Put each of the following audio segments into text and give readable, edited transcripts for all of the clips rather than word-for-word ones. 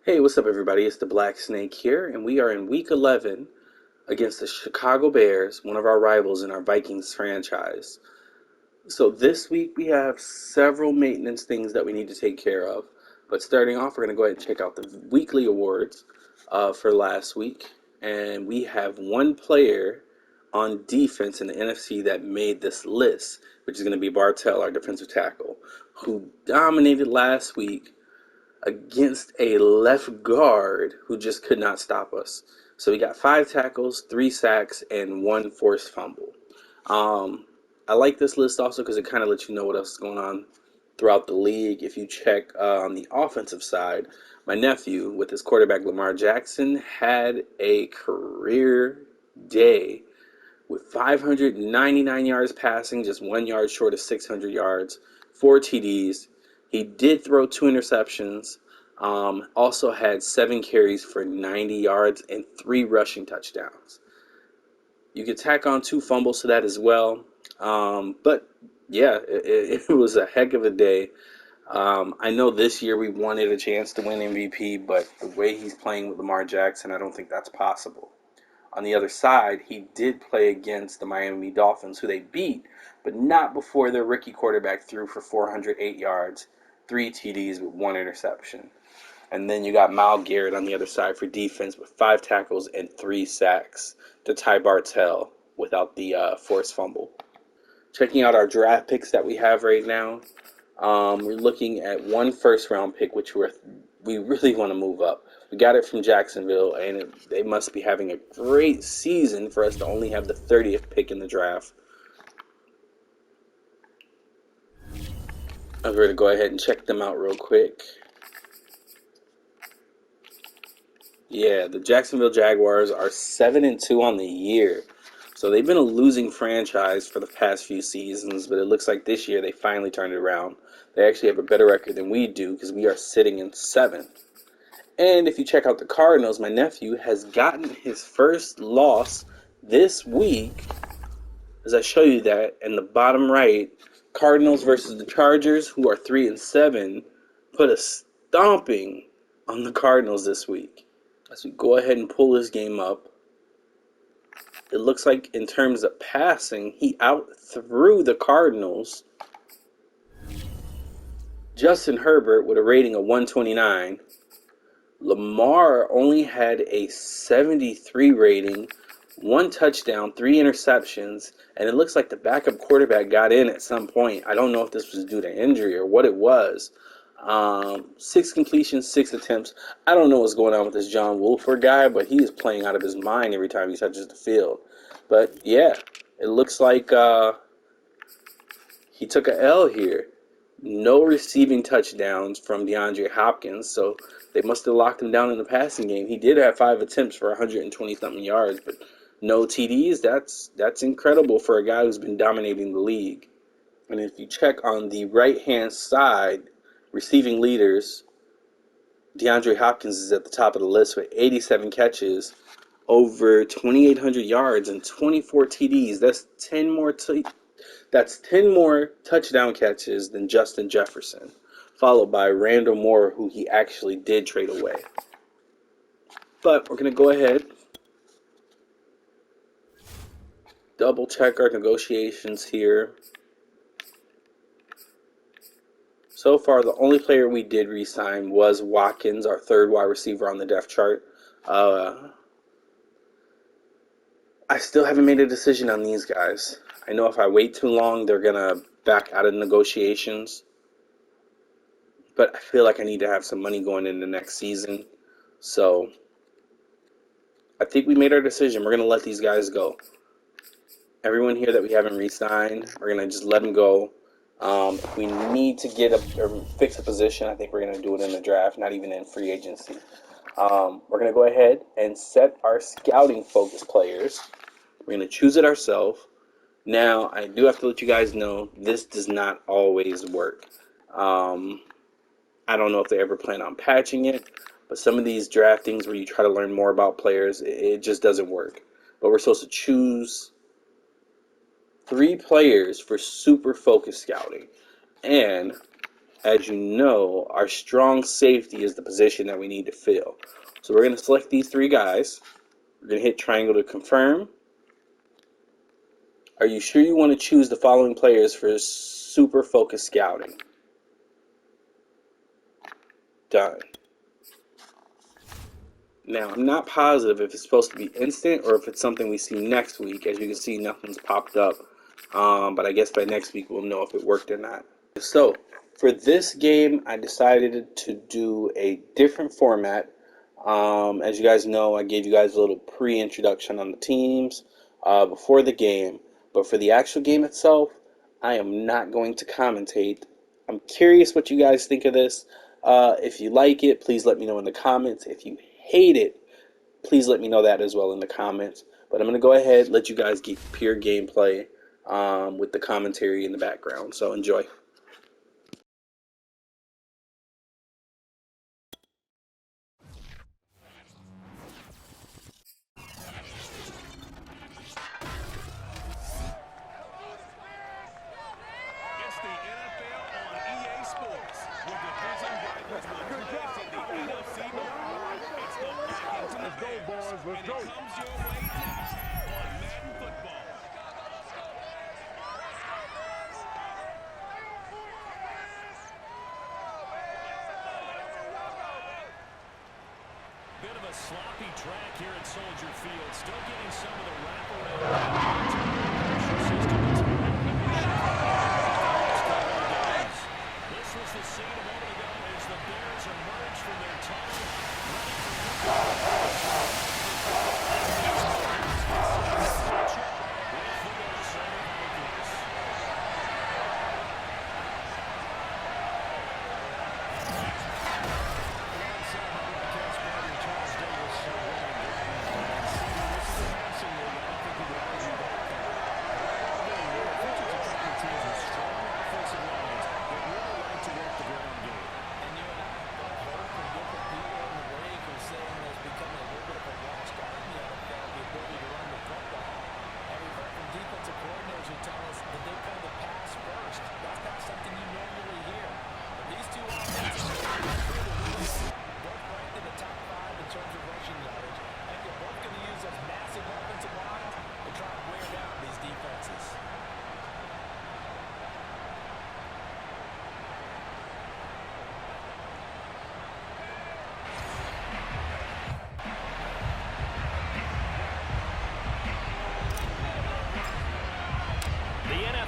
Hey, what's up, everybody? It's the Black Snake here, and we are in Week 11 against the Chicago Bears, one of our rivals in our Vikings franchise. So this week we have several maintenance things that we need to take care of. But starting off, we're going to go ahead and check out the weekly awards for last week. And we have one player on defense in the NFC that made this list, which is going to be Bartell, our defensive tackle, who dominated last week against a left guard who just could not stop us. So we got 5 tackles, 3 sacks, and 1 forced fumble. I like this list also because it kind of lets you know what else is going on throughout the league. If you check on the offensive side, my nephew, with his quarterback Lamar Jackson, had a career day with 599 yards passing, just 1 yard short of 600 yards, 4 TDs. He did throw 2 interceptions, also had 7 carries for 90 yards and 3 rushing touchdowns. You could tack on 2 fumbles to that as well. But yeah, it was a heck of a day. I know this year we wanted a chance to win MVP, but the way he's playing with Lamar Jackson, I don't think that's possible. On the other side, he did play against the Miami Dolphins, who they beat, but not before their rookie quarterback threw for 408 yards, 3 TDs with 1 interception. And then you got Myles Garrett on the other side for defense with 5 tackles and 3 sacks to tie Bartell without the forced fumble. Checking out our draft picks that we have right now, we're looking at 1 first-round pick, which we really want to move up. We got it from Jacksonville, and they must be having a great season for us to only have the 30th pick in the draft. I'm going to go ahead and check them out real quick. Yeah, the Jacksonville Jaguars are 7-2 on the year. So they've been a losing franchise for the past few seasons, but it looks like this year they finally turned it around. They actually have a better record than we do because we are sitting in 7th. And if you check out the Cardinals, my nephew has gotten his first loss this week. As I show you that in the bottom right, Cardinals versus the Chargers, who are 3-7, put a stomping on the Cardinals this week. As we go ahead and pull this game up, it looks like in terms of passing, he outthrew the Cardinals. Justin Herbert with a rating of 129. Lamar only had a 73 rating, 1 touchdown, 3 interceptions, and it looks like the backup quarterback got in at some point. I don't know if this was due to injury or what it was. 6 completions, 6 attempts. I don't know what's going on with this John Wolford guy, but he is playing out of his mind every time he touches the field. But yeah, it looks like he took a L here. No receiving touchdowns from DeAndre Hopkins, so they must have locked him down in the passing game. He did have 5 attempts for 120-something yards, but no TDs. That's incredible for a guy who's been dominating the league. And if you check on the right-hand side, receiving leaders, DeAndre Hopkins is at the top of the list with 87 catches, over 2,800 yards, and 24 TDs. That's 10 more touchdown catches than Justin Jefferson, followed by Randall Moore, who he actually did trade away. But we're going to go ahead, double check our negotiations here. So far, the only player we did re-sign was Watkins, our 3rd wide receiver on the depth chart. I still haven't made a decision on these guys. I know if I wait too long, they're going to back out of negotiations. But I feel like I need to have some money going into next season. So I think we made our decision. We're going to let these guys go. Everyone here that we haven't re-signed, we're going to just let them go. If we need to get or fix a position, I think we're going to do it in the draft, not even in free agency. We're going to go ahead and set our scouting focus players. We're going to choose it ourselves. Now, I do have to let you guys know, this does not always work. I don't know if they ever plan on patching it, but some of these draftings where you try to learn more about players, it just doesn't work. But we're supposed to choose 3 players for super focus scouting. And as you know, our strong safety is the position that we need to fill. So we're going to select these 3 guys. We're going to hit triangle to confirm. Are you sure you want to choose the following players for super focused scouting? Done. Now, I'm not positive if it's supposed to be instant or if it's something we see next week. As you can see, nothing's popped up. But I guess by next week we'll know if it worked or not. So, for this game, I decided to do a different format. As you guys know, I gave you guys a little pre-introduction on the teams before the game. But for the actual game itself, I am not going to commentate. I'm curious what you guys think of this. If you like it, please let me know in the comments. If you hate it, please let me know that as well in the comments. But I'm going to go ahead and let you guys get pure gameplay with the commentary in the background. So enjoy. It's the NFL on EA Sports. With division rivals will clash in the NFC North. It's the Vikings and the Bears. And it comes your way next on Madden Football. Bit of a sloppy track here at Soldier Field. Still getting some of the wraparound system. This was the scene a moment ago as the Bears emerged from their tunnel.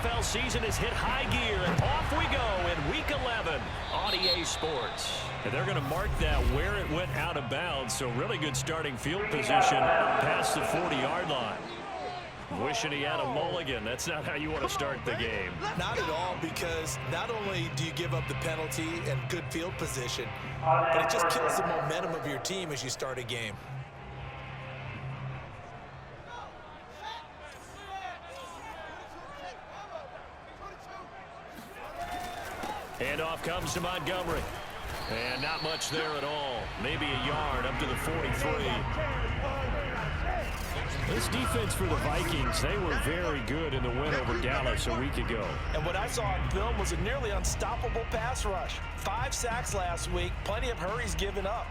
NFL season has hit high gear, and off we go in Week 11 on EA Sports. And they're going to mark that where it went out of bounds, so really good starting field position past the 40-yard line. Wishing he had a mulligan. That's not how you want to start the game. Not at all, because not only do you give up the penalty and good field position, but it just kills the momentum of your team as you start a game. Handoff comes to Montgomery. And not much there at all. Maybe a yard up to the 43. This defense for the Vikings, they were very good in the win over Dallas a week ago. And what I saw on film was a nearly unstoppable pass rush. 5 sacks last week, plenty of hurries given up.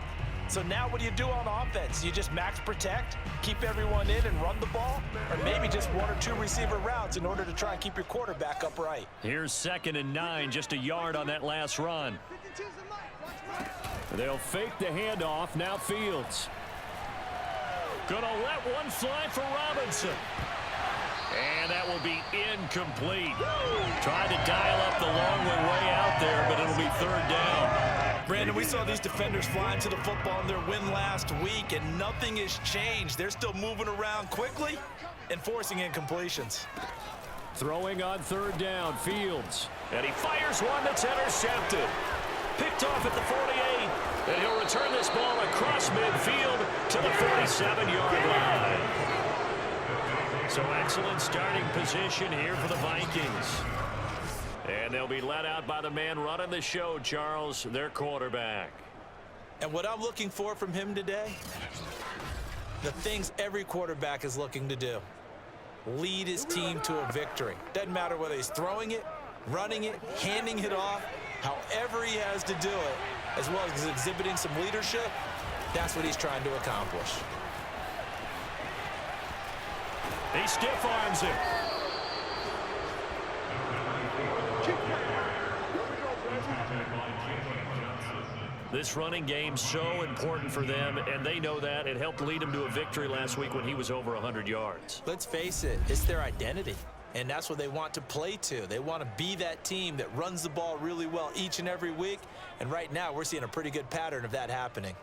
So now what do you do on offense? You just max protect, keep everyone in and run the ball? Or maybe just 1 or 2 receiver routes in order to try and keep your quarterback upright? Here's 2nd and 9, just a yard on that last run. They'll fake the handoff, now Fields. Gonna let one fly for Robinson. And that will be incomplete. Tried to dial up the long way out there, but it'll be 3rd down. Brandon, we saw these defenders flying to the football in their win last week, and nothing has changed. They're still moving around quickly and forcing incompletions. Throwing on 3rd down, Fields. And he fires one that's intercepted. Picked off at the 48. And he'll return this ball across midfield to the 47-yard line. So excellent starting position here for the Vikings. And they'll be let out by the man running the show, Charles, their quarterback. And what I'm looking for from him today, the things every quarterback is looking to do. Lead his team to a victory. Doesn't matter whether he's throwing it, running it, handing it off. However he has to do it, as well as exhibiting some leadership, that's what he's trying to accomplish. He stiff arms him. This running game's so important for them, and they know that. It helped lead them to a victory last week when he was over 100 yards. Let's face it, it's their identity, and that's what they want to play to. They want to be that team that runs the ball really well each and every week, and right now we're seeing a pretty good pattern of that happening.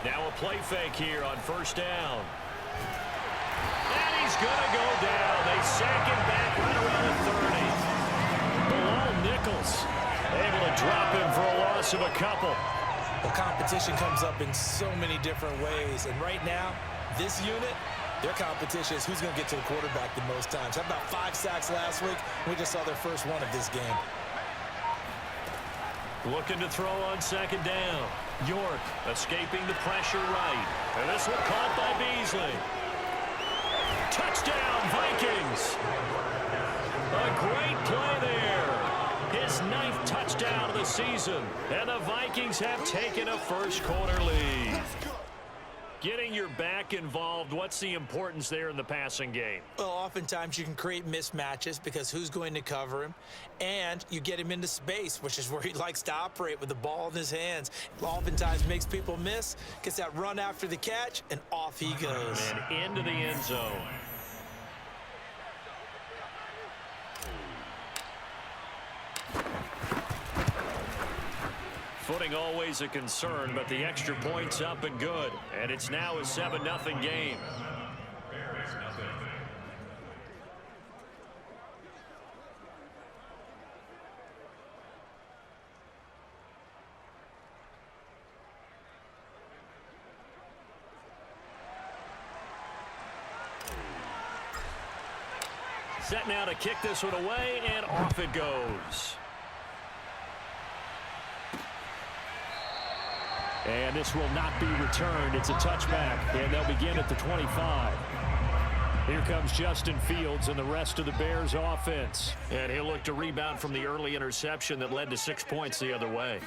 Now a play fake here on first down. And he's going to go down. They sack him back right around the 30. Below Nichols, able to drop him for a loss of a couple. The competition comes up in so many different ways, and right now, this unit, their competition is who's going to get to the quarterback the most times. How about 5 sacks last week? We just saw their first one of this game. Looking to throw on second down. York escaping the pressure right. And this one caught by Beasley. Touchdown, Vikings. A great play there. His 9th touchdown of the season. And the Vikings have taken a first quarter lead. Getting your back involved, what's the importance there in the passing game? Well, oftentimes you can create mismatches because who's going to cover him, and you get him into space, which is where he likes to operate with the ball in his hands. Oftentimes makes people miss, gets that run after the catch, and off he goes. And into the end zone. Footing always a concern, but the extra point's up and good. And it's now a 7-0 game. Set now to kick this one away, and off it goes. And this will not be returned. It's a touchback, and they'll begin at the 25. Here comes Justin Fields and the rest of the Bears offense. And he'll look to rebound from the early interception that led to 6 points the other way.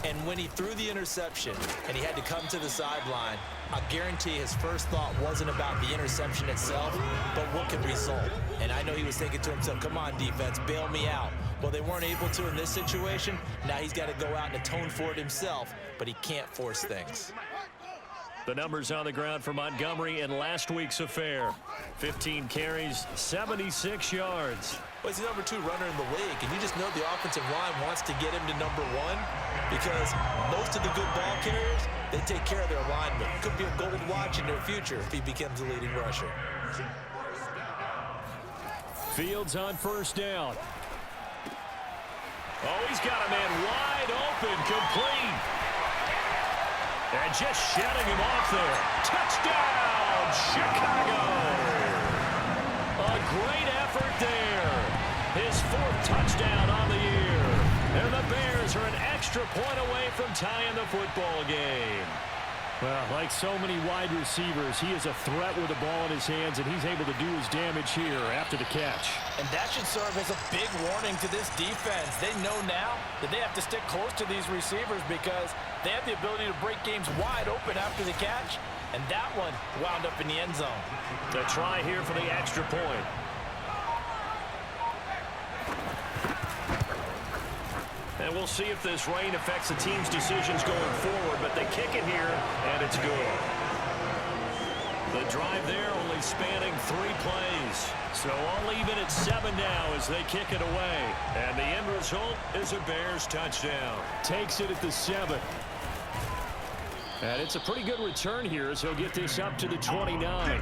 And when he threw the interception and he had to come to the sideline, I guarantee his first thought wasn't about the interception itself, but what could result. And I know he was thinking to himself, come on, defense, bail me out. Well, they weren't able to in this situation. Now he's got to go out and atone for it himself, but he can't force things. The numbers on the ground for Montgomery in last week's affair. 15 carries, 76 yards. Well, he's the number 2 runner in the league, and you just know the offensive line wants to get him to number 1 because most of the good ball carriers, they take care of their linemen. Could be a gold watch in their future if he becomes a leading rusher. Fields on first down. Oh, he's got a man wide open, complete. And just shutting him off there. Touchdown, Chicago. A great effort there. His 4th touchdown on the year. And the Bears are an extra point away from tying the football game. Well, like so many wide receivers, he is a threat with the ball in his hands, and he's able to do his damage here after the catch. And that should serve as a big warning to this defense. They know now that they have to stick close to these receivers because they have the ability to break games wide open after the catch, and that one wound up in the end zone. The try here for the extra point. And we'll see if this rain affects the team's decisions going forward, but they kick it here, and it's good. The drive there only spanning 3 plays. So all even at 7 now as they kick it away. And the end result is a Bears touchdown. Takes it at the 7. And it's a pretty good return here as he'll get this up to the 29.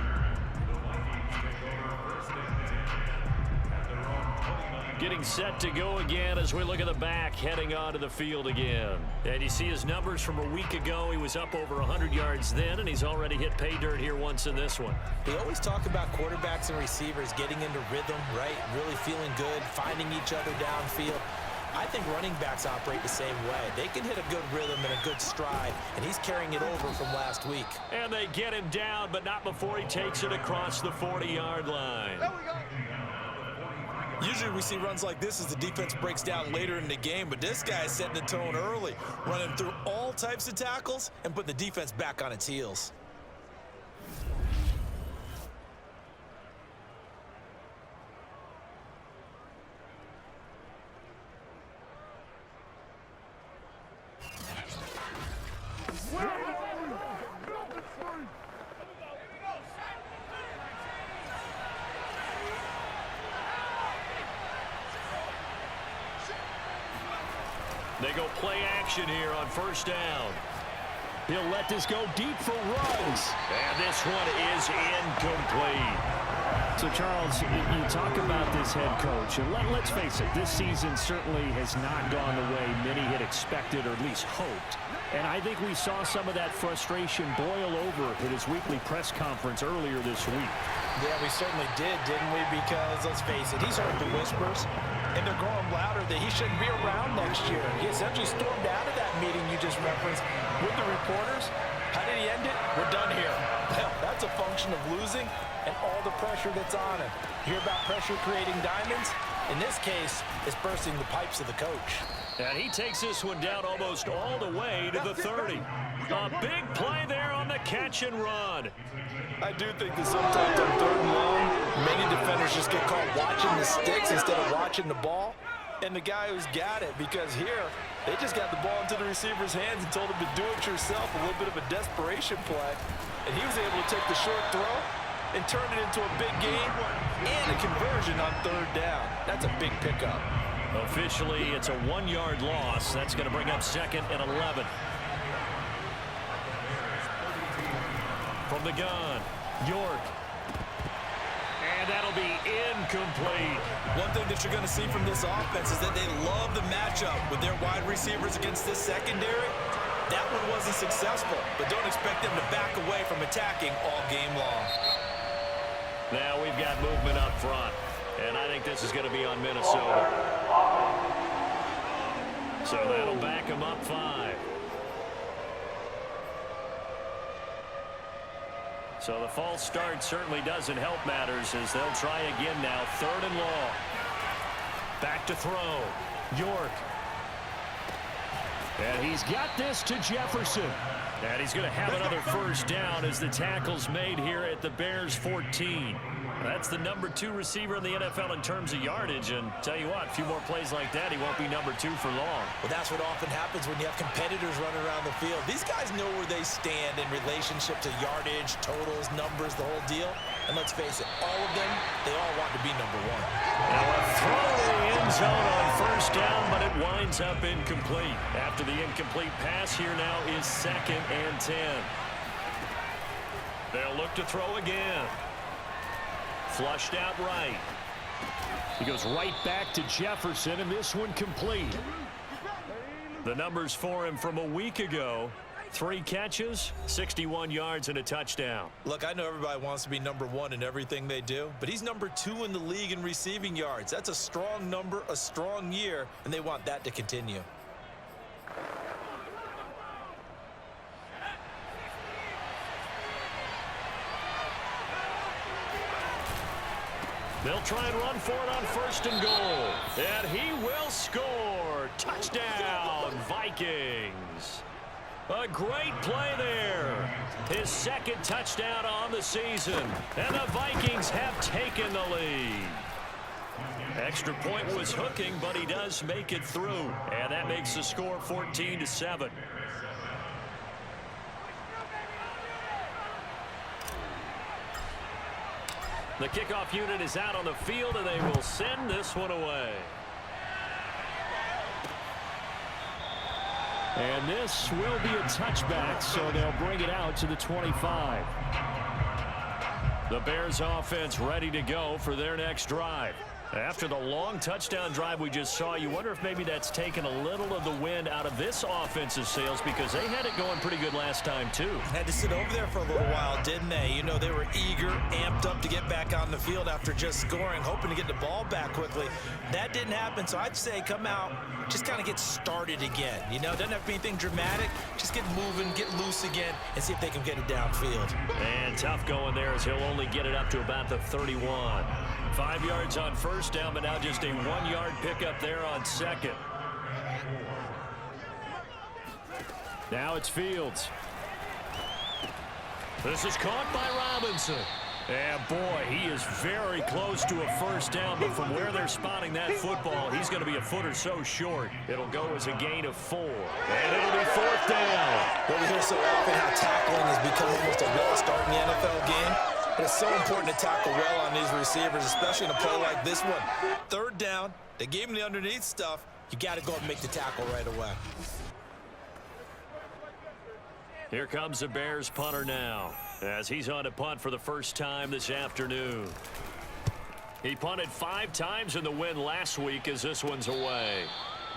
getting set to go again as we look at the back heading onto the field again. And you see his numbers from a week ago. He was up over 100 yards then, and he's already hit pay dirt here once in this one. They always talk about quarterbacks and receivers getting into rhythm, right? Really feeling good, finding each other downfield. I think running backs operate the same way. They can hit a good rhythm and a good stride, and he's carrying it over from last week. And they get him down, but not before he takes it across the 40-yard line. There we go. Usually we see runs like this as the defense breaks down later in the game, but this guy is setting the tone early, running through all types of tackles and putting the defense back on its heels. They go play action here on first down. He'll let this go deep for runs. And this one is incomplete. So, Charles, you talk about this head coach, and let's face it, this season certainly has not gone the way many had expected or at least hoped. And I think we saw some of that frustration boil over at his weekly press conference earlier this week. Yeah, we certainly did, didn't we? Because, let's face it, he's heard the whispers, and they're growing louder that he shouldn't be around next year. He essentially stormed out of that meeting you just referenced with the reporters. How did he end it? We're done here. Well, that's a function of losing and all the pressure that's on him. Hear about pressure creating diamonds? In this case, it's bursting the pipes of the coach. And he takes this one down almost all the way to the 30. A big play there on the catch and run. I do think that sometimes on third and long, many defenders just get caught watching the sticks instead of watching the ball. And the guy who's got it, because here, they just got the ball into the receiver's hands and told him to do it yourself, a little bit of a desperation play. And he was able to take the short throw and turn it into a big gain and a conversion on third down. That's a big pickup. Officially, it's a 1-yard loss. That's going to bring up 2nd and 11. From the gun, York. And that'll be incomplete. One thing that you're going to see from this offense is that they love the matchup with their wide receivers against this secondary. That one wasn't successful, but don't expect them to back away from attacking all game long. Now we've got movement up front, and I think this is going to be on Minnesota. So that'll back them up 5. So the false start certainly doesn't help matters as they'll try again now. 3rd and long. Back to throw. York. And he's got this to Jefferson. And he's going to have another first down as the tackle's made here at the Bears 14. That's the number 2 receiver in the NFL in terms of yardage. And tell you what, a few more plays like that, he won't be number 2 for long. Well, that's what often happens when you have competitors running around the field. These guys know where they stand in relationship to yardage, totals, numbers, the whole deal. And let's face it, all of them, they all want to be number 1. Now a throw to the end zone on first down, but it winds up incomplete. After the incomplete pass, here now is 2nd and 10. They'll look to throw again. Flushed out right. He goes right back to Jefferson, and this one complete. The numbers for him from a week ago. 3 catches, 61 yards, and a touchdown. Look, I know everybody wants to be number 1 in everything they do, but he's number 2 in the league in receiving yards. That's a strong number, a strong year, and they want that to continue. They'll try and run for it on 1st and goal. And he will score. Touchdown, Vikings. A great play there. His 2nd touchdown on the season. And the Vikings have taken the lead. Extra point was hooking, but he does make it through. And that makes the score 14-7. The kickoff unit is out on the field, and they will send this one away. And this will be a touchback, so they'll bring it out to the 25. The Bears offense ready to go for their next drive. After the long touchdown drive we just saw, you wonder if maybe that's taken a little of the wind out of this offensive sails, because they had it going pretty good last time too. Had to sit over there for a little while, didn't they? You know, they were eager, amped up to get back on the field after just scoring, hoping to get the ball back quickly. That didn't happen, so I'd say come out, just kind of get started again. You know, doesn't have to be anything dramatic. Just get moving, get loose again, and see if they can get it downfield. And tough going there, as he'll only get it up to about the 31. 5 yards on first down, but now just a 1 yard pickup there on second. Now it's Fields. This is caught by Robinson. And boy, he is very close to a first down, but from where they're spotting that football, he's going to be a foot or so short. It'll go as a gain of 4. And it'll be fourth down. Well, we hear so often how tackling has become almost a lost art in the NFL game. But it's so important to tackle well on these receivers, especially in a play like this one. Third down, they gave him the underneath stuff. You got to go and make the tackle right away. Here comes the Bears punter now, as he's on to punt for the first time this afternoon. He punted 5 times in the win last week, as this one's away.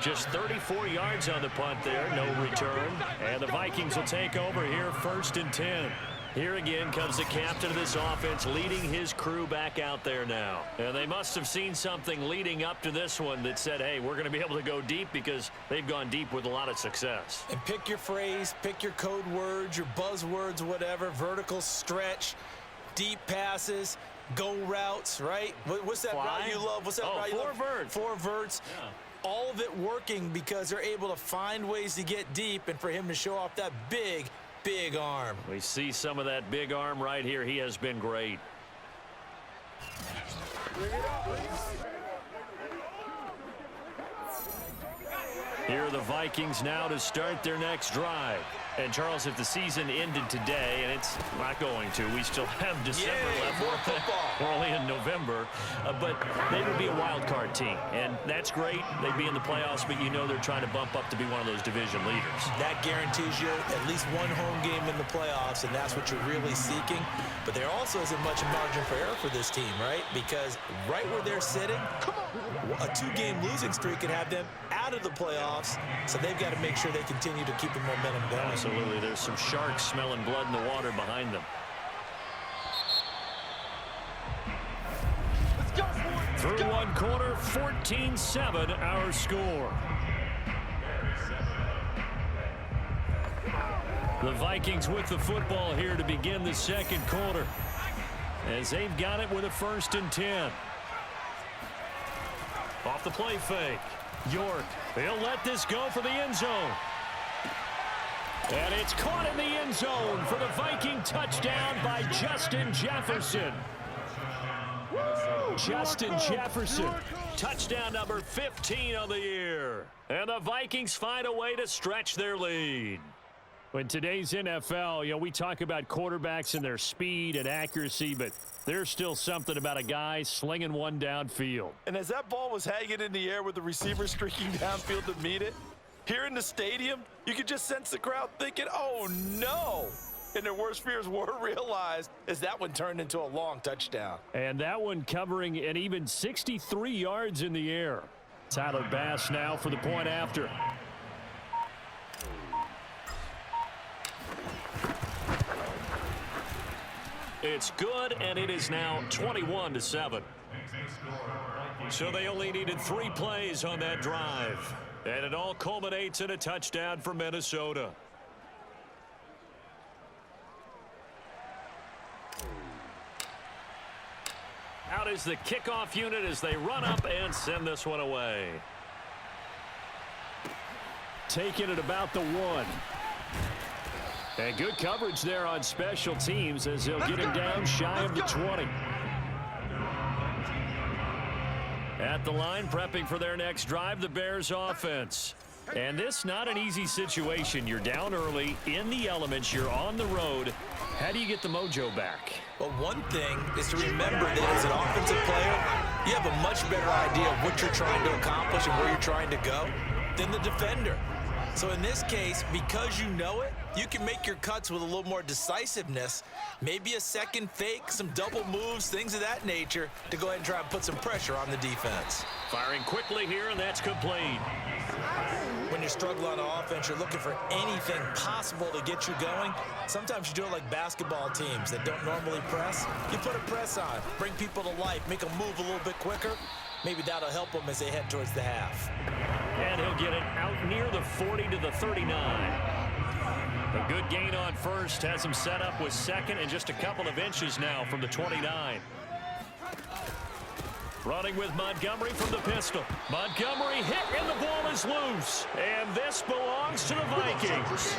Just 34 yards on the punt there, no return. And the Vikings will take over here, 1st and 10. Here again comes the captain of this offense, leading his crew back out there now. And they must have seen something leading up to this one that said, hey, we're going to be able to go deep, because they've gone deep with a lot of success. And pick your phrase, pick your code words, your buzzwords, whatever. Vertical stretch, deep passes, go routes, right? What's that route you love? What's that route you love? 4 verts. 4 verts. Yeah. All of it working because they're able to find ways to get deep, and for him to show off that big arm. We see some of that big arm right here. He has been great. Here are the Vikings now to start their next drive. And Charles, if the season ended today, and it's not going to, we still have December left. More football. We're only in November, but they would be a wild card team, and that's great. They'd be in the playoffs, but you know they're trying to bump up to be one of those division leaders. That guarantees you at least one home game in the playoffs, and that's what you're really seeking. But there also isn't much margin for error for this team, right? Because right where they're sitting, a 2-game losing streak could have them out of the playoffs, so they've got to make sure they continue to keep the momentum going. Absolutely. There's some sharks smelling blood in the water behind them. Through one quarter, 14-7 our score. The Vikings with the football here to begin the second quarter, as they've got it with a 1st and 10. Off the play fake. York, he'll let this go for the end zone. And it's caught in the end zone for the Viking touchdown by Justin Jefferson. Justin Jefferson, touchdown number 15 on the year. And the Vikings find a way to stretch their lead. In today's NFL, you know, we talk about quarterbacks and their speed and accuracy, but there's still something about a guy slinging one downfield. And as that ball was hanging in the air with the receiver streaking downfield to meet it, here in the stadium, you could just sense the crowd thinking, oh, no. And their worst fears were realized as that one turned into a long touchdown. And that one covering an even 63 yards in the air. Tyler Bass now for the point after. It's good, and it is now 21-7. So they only needed 3 plays on that drive. And it all culminates in a touchdown for Minnesota. Out is the kickoff unit as they run up and send this one away. Taking it about the 1. And good coverage there on special teams as they'll get him down shy of the 20. At the line, prepping for their next drive, the Bears offense. And this not an easy situation. You're down early, in the elements, you're on the road. How do you get the mojo back? Well, one thing is to remember that as an offensive player, you have a much better idea of what you're trying to accomplish and where you're trying to go than the defender. So in this case, because you know it, you can make your cuts with a little more decisiveness, maybe a second fake, some double moves, things of that nature, to go ahead and try and put some pressure on the defense. Firing quickly here, and that's complete. When you're struggling on offense, you're looking for anything possible to get you going. Sometimes you do it like basketball teams that don't normally press. You put a press on, bring people to life, make them move a little bit quicker. Maybe that'll help them as they head towards the half. And he'll get it out near the 40 to the 39. A good gain on first has him set up with second and just a couple of inches now from the 29. Running with Montgomery from the pistol. Montgomery hit and the ball is loose. And this belongs to the Vikings.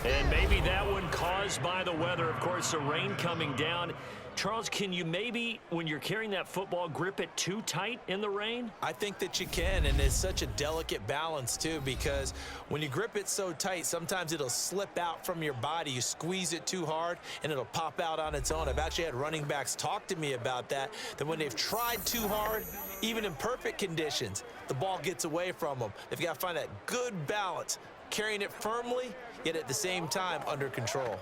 And maybe that one caused by the weather. Of course, the rain coming down. Charles, can you maybe, when you're carrying that football, grip it too tight in the rain? I think that you can, and it's such a delicate balance, too, because when you grip it so tight, sometimes it'll slip out from your body. You squeeze it too hard, and it'll pop out on its own. I've actually had running backs talk to me about that when they've tried too hard, even in perfect conditions, the ball gets away from them. They've got to find that good balance, carrying it firmly, yet at the same time under control.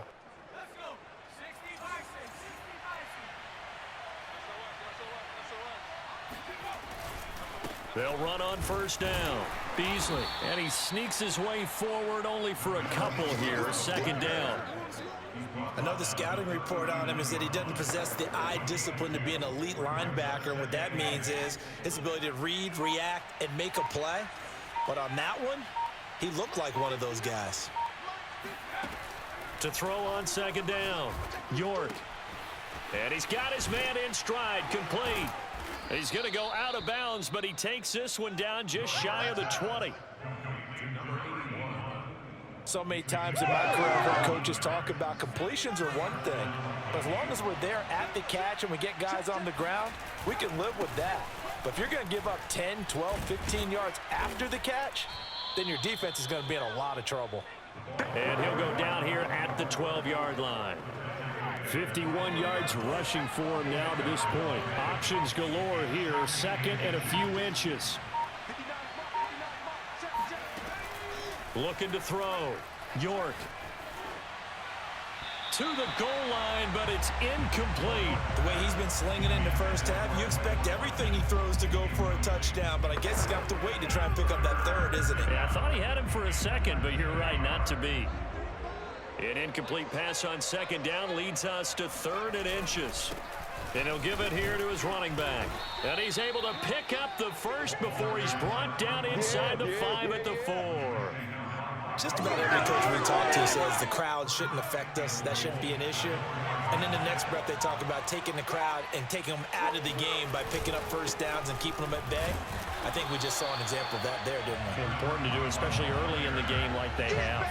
They'll run on first down. Beasley, and he sneaks his way forward only for a couple here. Second down. Another scouting report on him is that he doesn't possess the eye discipline to be an elite linebacker. And what that means is his ability to read, react, and make a play. But on that one, he looked like one of those guys. To throw on second down, York. And he's got his man in stride, complete. He's going to go out of bounds, but he takes this one down just shy of the 20. So many times in my career, I've heard coaches talk about completions are one thing. But as long as we're there at the catch and we get guys on the ground, we can live with that. But if you're going to give up 10, 12, 15 yards after the catch, then your defense is going to be in a lot of trouble. And he'll go down here at the 12-yard line. 51 yards rushing for him now to this point. Options galore here, second and a few inches. Looking to throw. York. To the goal line, but it's incomplete. The way he's been slinging in the first half, you expect everything he throws to go for a touchdown, but I guess he's got to wait to try and pick up that third, isn't he? Yeah, I thought he had him for a second, but you're right, not to be. An incomplete pass on second down leads us to third and inches. And he'll give it here to his running back. And he's able to pick up the first before he's brought down inside the 5 at the 4. Just about every coach we talk to says the crowd shouldn't affect us. That shouldn't be an issue. And then the next breath they talk about taking the crowd and taking them out of the game by picking up first downs and keeping them at bay. I think we just saw an example of that there, didn't we? Important to do, especially early in the game like they have.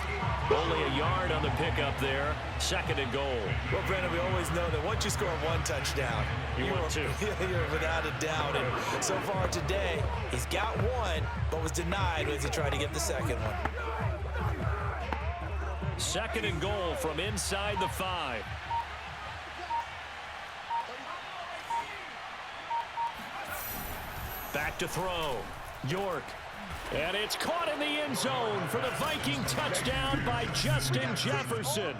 Only a yard on the pickup there. Second and goal. Well, Brandon, we always know that once you score one touchdown, you want two. You're without a doubt. And so far today, he's got one, but was denied as he tried to get the second one. Second and goal from inside the 5. Back to throw. York. And it's caught in the end zone for the Viking touchdown by Justin Jefferson.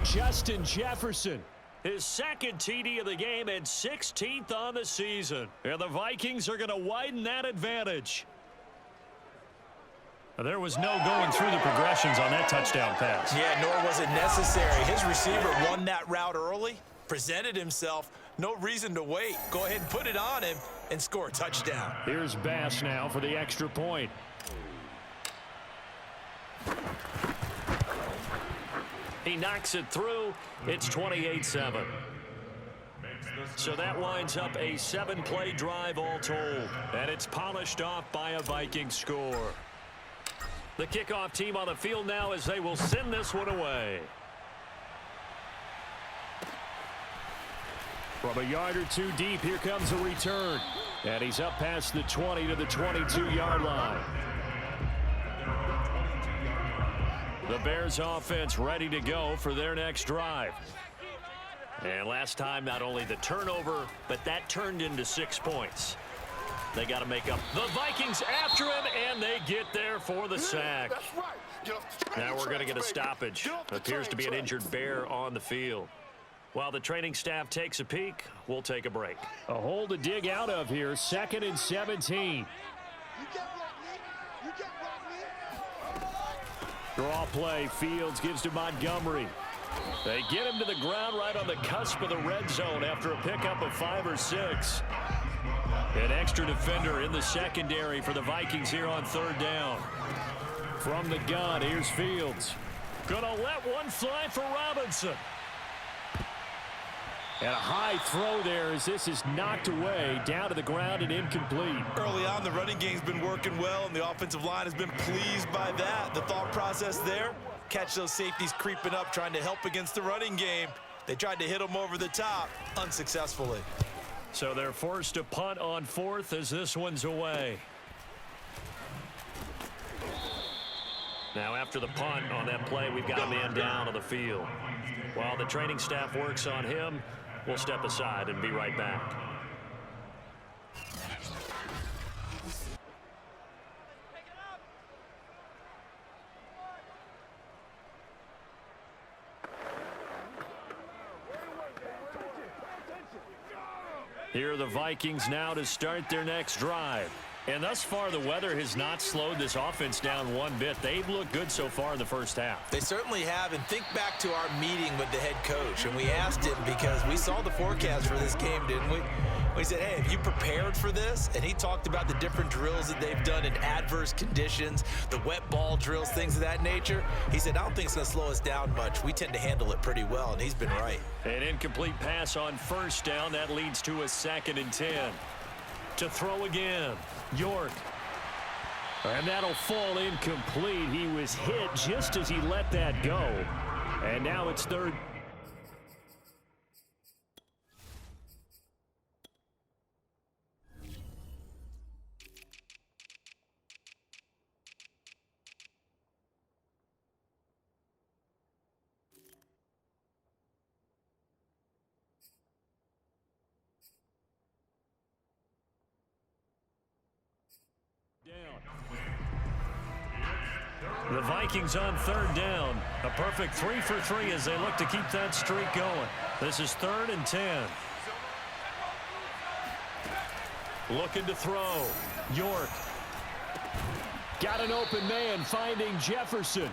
Justin Jefferson, his second TD of the game and 16th on the season. And the Vikings are going to widen that advantage. There was no going through the progressions on that touchdown pass. Yeah, nor was it necessary. His receiver won that route early, presented himself. No reason to wait. Go ahead and put it on him and score a touchdown. Here's Bass now for the extra point. He knocks it through. It's 28-7. So that winds up a 7-play drive all told. And it's polished off by a Viking score. The kickoff team on the field now as they will send this one away. From a yard or two deep, here comes a return. And he's up past the 20 to the 22-yard line. The Bears offense ready to go for their next drive. And last time, not only the turnover, but that turned into 6 points. They got to make up. The Vikings after him, and they get there for the sack. Now we're going to get a stoppage. Appears to be an injured Bear on the field. While the training staff takes a peek, we'll take a break. A hole to dig out of here. 2nd and 17. Draw play. Fields gives to Montgomery. They get him to the ground right on the cusp of the red zone after a pickup of 5 or 6. An extra defender in the secondary for the Vikings here on 3rd down. From the gun, here's Fields. Gonna let one fly for Robinson. And a high throw there as this is knocked away, down to the ground and incomplete. Early on, the running game's been working well, and the offensive line has been pleased by that. The thought process there, catch those safeties creeping up, trying to help against the running game. They tried to hit them over the top, unsuccessfully. So they're forced to punt on 4th as this one's away. Now after the punt on that play, we've got a man down on the field. While the training staff works on him, we'll step aside and be right back. Here are the Vikings now to start their next drive. And thus far, the weather has not slowed this offense down one bit. They've looked good so far in the first half. They certainly have, and think back to our meeting with the head coach, and we asked him because we saw the forecast for this game, didn't we? We said, hey, have you prepared for this? And he talked about the different drills that they've done in adverse conditions, the wet ball drills, things of that nature. He said, I don't think it's going to slow us down much. We tend to handle it pretty well, and he's been right. An incomplete pass on 1st down. That leads to a 2nd and 10. To throw again, York. And that'll fall incomplete. He was hit just as he let that go. And now it's 3rd. The Vikings on 3rd down. A perfect 3 for 3 as they look to keep that streak going. This is 3rd and 10. Looking to throw. York. Got an open man finding Jefferson.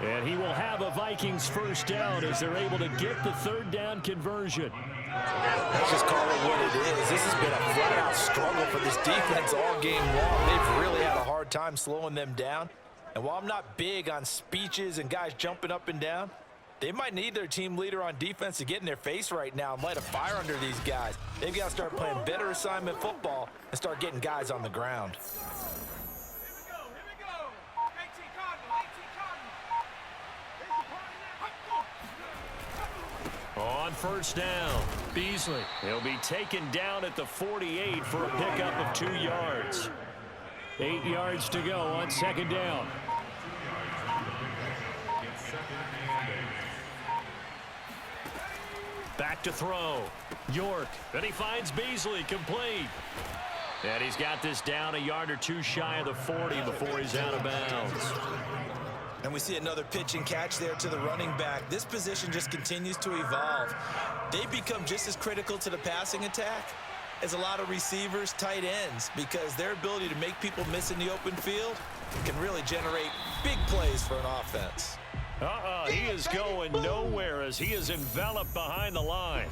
And he will have a Vikings 1st down as they're able to get the 3rd down conversion. Let's just call it what it is. This has been a flat-out struggle for this defense all game long. They've really had a hard time slowing them down. And while I'm not big on speeches and guys jumping up and down, they might need their team leader on defense to get in their face right now and light a fire under these guys. They've got to start playing better assignment football and start getting guys on the ground. On 1st down, Beasley. He'll be taken down at the 48 for a pickup of 2 yards. 8 yards to go on 2nd down. Back to throw. York. And he finds Beasley complete. And he's got this down a yard or 2 shy of the 40 before he's out of bounds. And we see another pitch and catch there to the running back. This position just continues to evolve. They become just as critical to the passing attack as a lot of receivers, tight ends, because their ability to make people miss in the open field can really generate big plays for an offense. He is going nowhere as he is enveloped behind the line.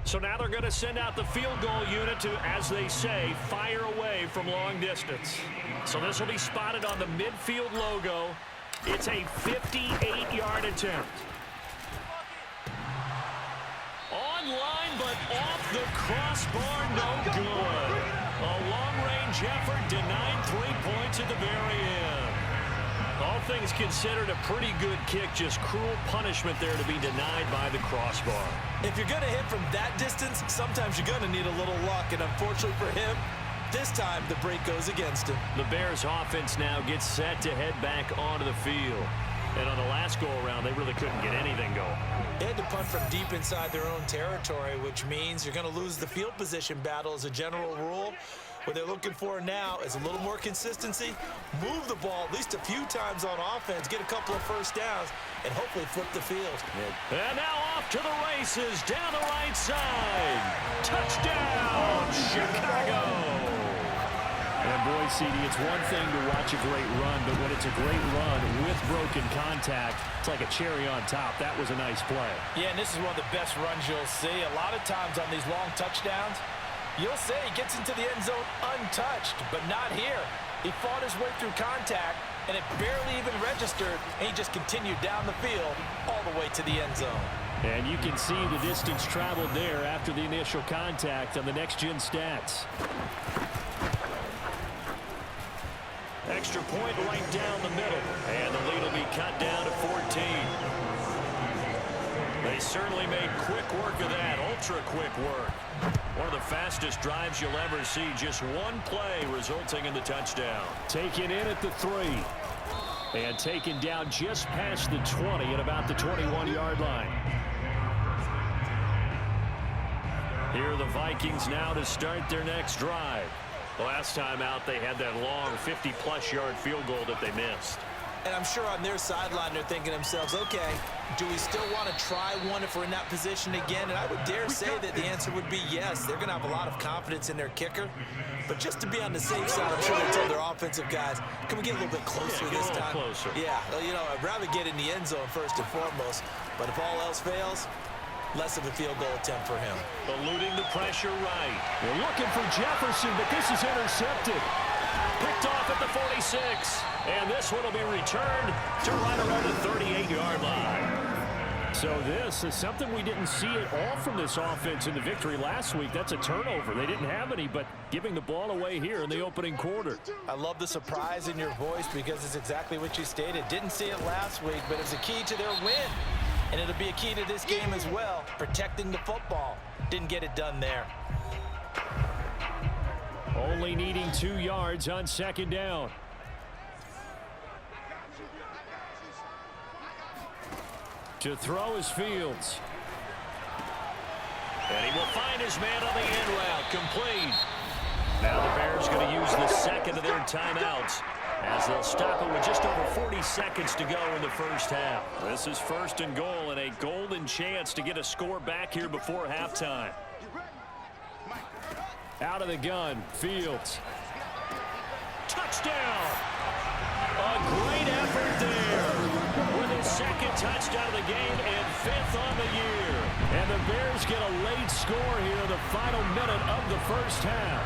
So now they're going to send out the field goal unit to, as they say, fire away from long distance. So this will be spotted on the midfield logo. It's a 58-yard attempt. Online, but off the crossbar, no good. A long-range effort denied 3 points at the very end. All things considered, a pretty good kick, just cruel punishment there to be denied by the crossbar. If you're going to hit from that distance, sometimes you're going to need a little luck, and unfortunately for him, this time the break goes against him. The Bears offense now gets set to head back onto the field. And on the last go-around, they really couldn't get anything going. They had to punt from deep inside their own territory, which means you're going to lose the field position battle as a general rule. What they're looking for now is a little more consistency, move the ball at least a few times on offense, get a couple of first downs, and hopefully flip the field. And now off to the races down the right side. Touchdown, Chicago! And boy, CD, it's one thing to watch a great run, but when it's a great run with broken contact, it's like a cherry on top. That was a nice play. Yeah, and this is one of the best runs you'll see. A lot of times on these long touchdowns, you'll say he gets into the end zone untouched, but not here. He fought his way through contact, and it barely even registered, and he just continued down the field all the way to the end zone. And you can see the distance traveled there after the initial contact on the next-gen stats. Extra point right down the middle, and the lead will be cut down to 14. They certainly made quick work of that, ultra-quick work. One of the fastest drives you'll ever see, just one play resulting in the touchdown. Taken in at the 3. And taken down just past the 20 at about the 21-yard line. Here are the Vikings now to start their next drive. The last time out, they had that long 50-plus yard field goal that they missed. And I'm sure on their sideline, they're thinking to themselves, okay, do we still want to try one if we're in that position again? And I would dare say that the answer would be yes. They're going to have a lot of confidence in their kicker. But just to be on the safe side, I'm sure they told their offensive guys, can we get a little bit closer this time? Closer. Yeah, you know, I'd rather get in the end zone first and foremost. But if all else fails, less of a field goal attempt for him. Eluding the pressure right. They're looking for Jefferson, but this is intercepted. Picked off at the 46. And this one will be returned to right around the 38-yard line. So this is something we didn't see at all from this offense in the victory last week. That's a turnover. They didn't have any, but giving the ball away here in the opening quarter. I love the surprise in your voice because it's exactly what you stated. Didn't see it last week, but it's a key to their win. And it'll be a key to this game as well, protecting the football. Didn't get it done there. Only needing 2 yards on second down. To throw is Fields. And he will find his man on the end route, complete. Now the Bears going to use the second of their timeouts, as they'll stop it with just over 40 seconds to go in the first half. This is 1st and goal and a golden chance to get a score back here before halftime. Out of the gun, Fields. Touchdown! A great effort there with his second touchdown of the game and 5th on the year. And the Bears get a late score here in the final minute of the first half.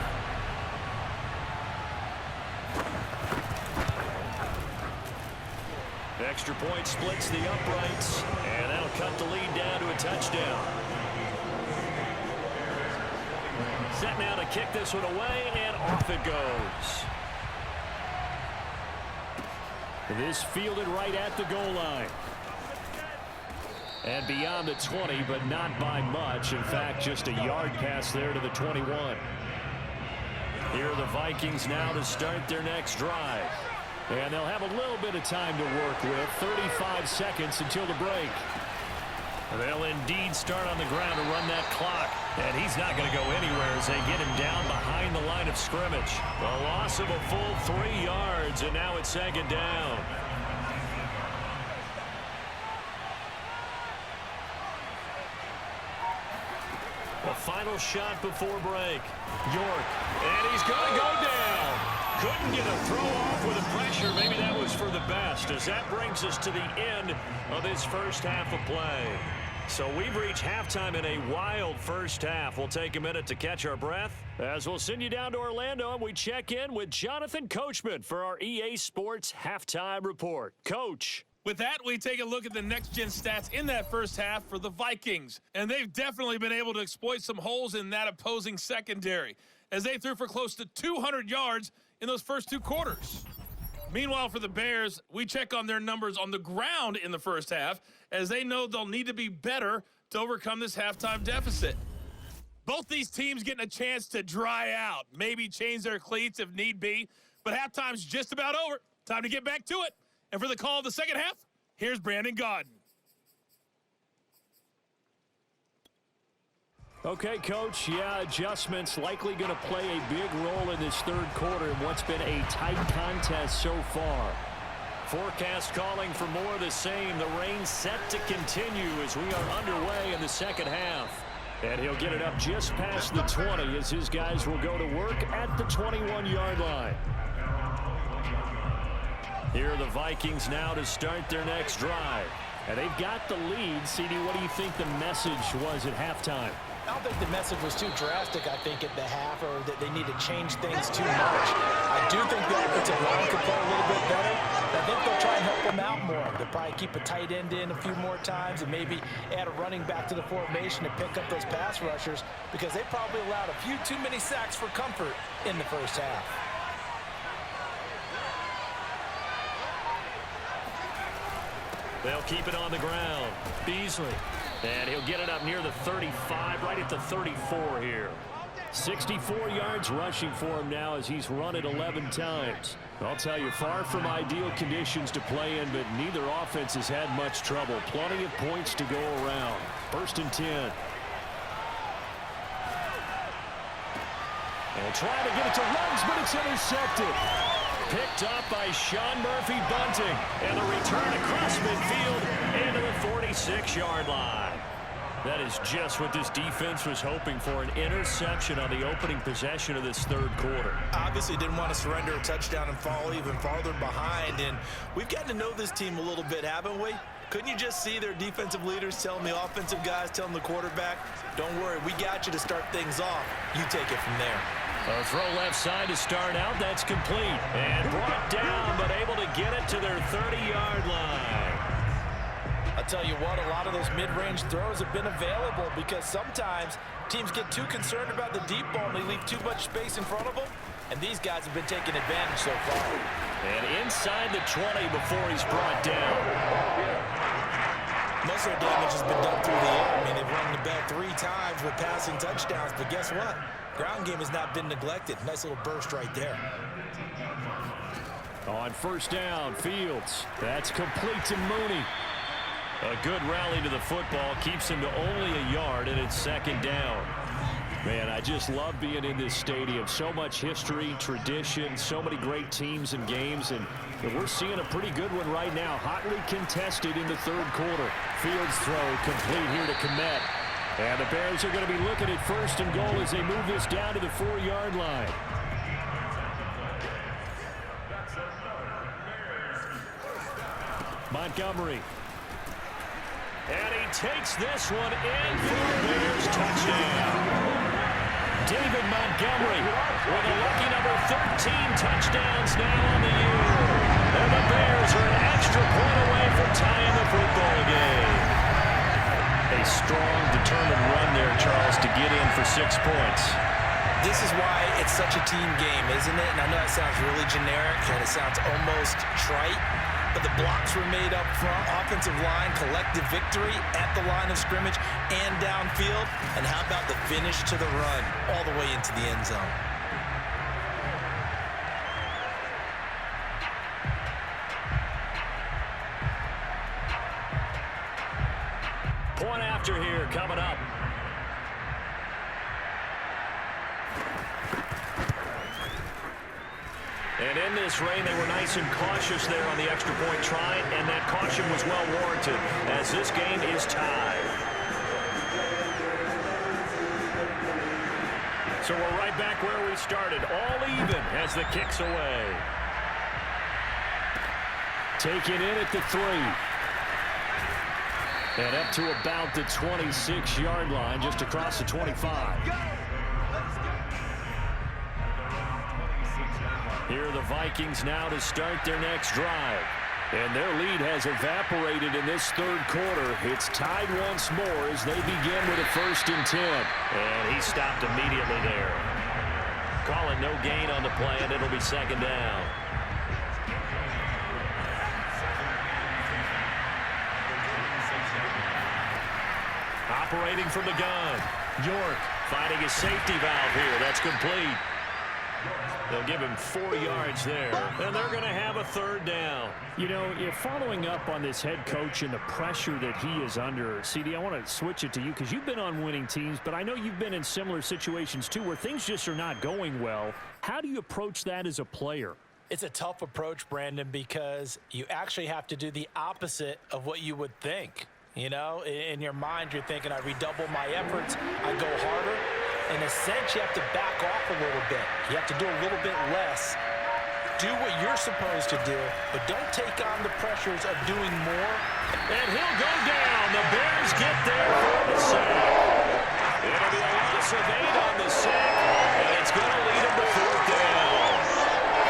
Extra point splits the uprights, and that'll cut the lead down to a touchdown. Set now to kick this one away, and off it goes. It is fielded right at the goal line. And beyond the 20, but not by much. In fact, just a yard pass there to the 21. Here are the Vikings now to start their next drive. And they'll have a little bit of time to work with. 35 seconds until the break. They'll indeed start on the ground to run that clock. And he's not going to go anywhere as they get him down behind the line of scrimmage. A loss of a full 3 yards, and now it's second down. A final shot before break. York, and he's going to go down. Couldn't get a throw off with the pressure. Maybe that was for the best, as that brings us to the end of this first half of play. So we've reached halftime in a wild first half. We'll take a minute to catch our breath as we'll send you down to Orlando and we check in with Jonathan Coachman for our EA Sports Halftime Report. Coach. With that, we take a look at the next-gen stats in that first half for the Vikings. And they've definitely been able to exploit some holes in that opposing secondary, as they threw for close to 200 yards in those first 2 quarters. Meanwhile, for the Bears, we check on their numbers on the ground in the first half, as they know they'll need to be better to overcome this halftime deficit. Both these teams getting a chance to dry out, maybe change their cleats if need be, but halftime's just about over. Time to get back to it. And for the call of the second half, Here's Brandon Gaudin. Okay, Coach, adjustments likely going to play a big role in this third quarter in what's been a tight contest so far. Forecast calling for more of the same. The rain set to continue as we are underway in the second half. And he'll get it up just past the 20 as his guys will go to work at the 21-yard line. Here are the Vikings now to start their next drive. And they've got the lead. CD, what do you think the message was at halftime? I don't think the message was too drastic, I think, at the half, or that they need to change things too much. I do think the offensive line could play a little bit better. I think they'll try and help them out more. They'll probably keep a tight end in a few more times and maybe add a running back to the formation to pick up those pass rushers, because they probably allowed a few too many sacks for comfort in the first half. They'll keep it on the ground. Beasley. And he'll get it up near the 35, right at the 34 here. 64 yards rushing for him now as he's run it 11 times. I'll tell you, far from ideal conditions to play in, but neither offense has had much trouble. Plenty of points to go around. 1st and 10. And trying to get it to Ruggs, but it's intercepted. Picked up by Sean Murphy-Bunting. And the return across midfield into the 46-yard line. That is just what this defense was hoping for, an interception on the opening possession of this third quarter. Obviously didn't want to surrender a touchdown and fall even farther behind. And we've gotten to know this team a little bit, haven't we? Couldn't you just see their defensive leaders telling the offensive guys, telling the quarterback, don't worry, we got you to start things off. You take it from there. A throw left side to start out. That's complete. And brought down, but able to get it to their 30-yard line. I'll tell you what, a lot of those mid-range throws have been available because sometimes teams get too concerned about the deep ball and they leave too much space in front of them. And these guys have been taking advantage so far. And inside the 20 before he's brought down. Most of their damage has been done through the air. I mean, they've rung the bell 3 times with passing touchdowns. But guess what? Ground game has not been neglected. Nice little burst right there. On 1st down, Fields. That's complete to Mooney. A good rally to the football keeps him to only a yard, and it's 2nd down. Man, I just love being in this stadium. So much history, tradition, so many great teams and games, and we're seeing a pretty good one right now. Hotly contested in the third quarter. Fields throw complete here to Kmet. And the Bears are going to be looking at 1st and goal as they move this down to the 4-yard line. Montgomery. And he takes this one in for a Bears touchdown. David Montgomery with a lucky number 13 touchdowns now on the year. And the Bears are an extra point away from tying the football game. A strong, determined run there, Charles, to get in for 6 points. This is why it's such a team game, isn't it? And I know that sounds really generic and it sounds almost trite, but the blocks were made up front, offensive line, collective victory at the line of scrimmage and downfield. And how about the finish to the run all the way into the end zone? Point after here coming up. And in this rain, they were nice and cautious there on the extra point try, and that caution was well warranted as this game is tied. So we're right back where we started, all even as the kick's away. Taken in at the 3. And up to about the 26-yard line, just across the 25. Here are the Vikings now to start their next drive. And their lead has evaporated in this third quarter. It's tied once more as they begin with a 1st and 10. And he stopped immediately there. Calling no gain on the play, and it'll be 2nd down. Operating from the gun. York finding his safety valve here. That's complete. They'll give him 4 yards there, and they're going to have a third down. You know, if following up on this head coach and the pressure that he is under, CD, I want to switch it to you because you've been on winning teams, but I know you've been in similar situations too where things just are not going well. How do you approach that as a player? It's a tough approach, Brandon, because you actually have to do the opposite of what you would think. You know, in your mind, you're thinking, I redouble my efforts, I go harder. In a sense, you have to back off a little bit. You have to do a little bit less. Do what you're supposed to do, but don't take on the pressures of doing more. And he'll go down. The Bears get there for the sack. It'll be a loss of 8 on the sack, and it's going to lead him to 4th down.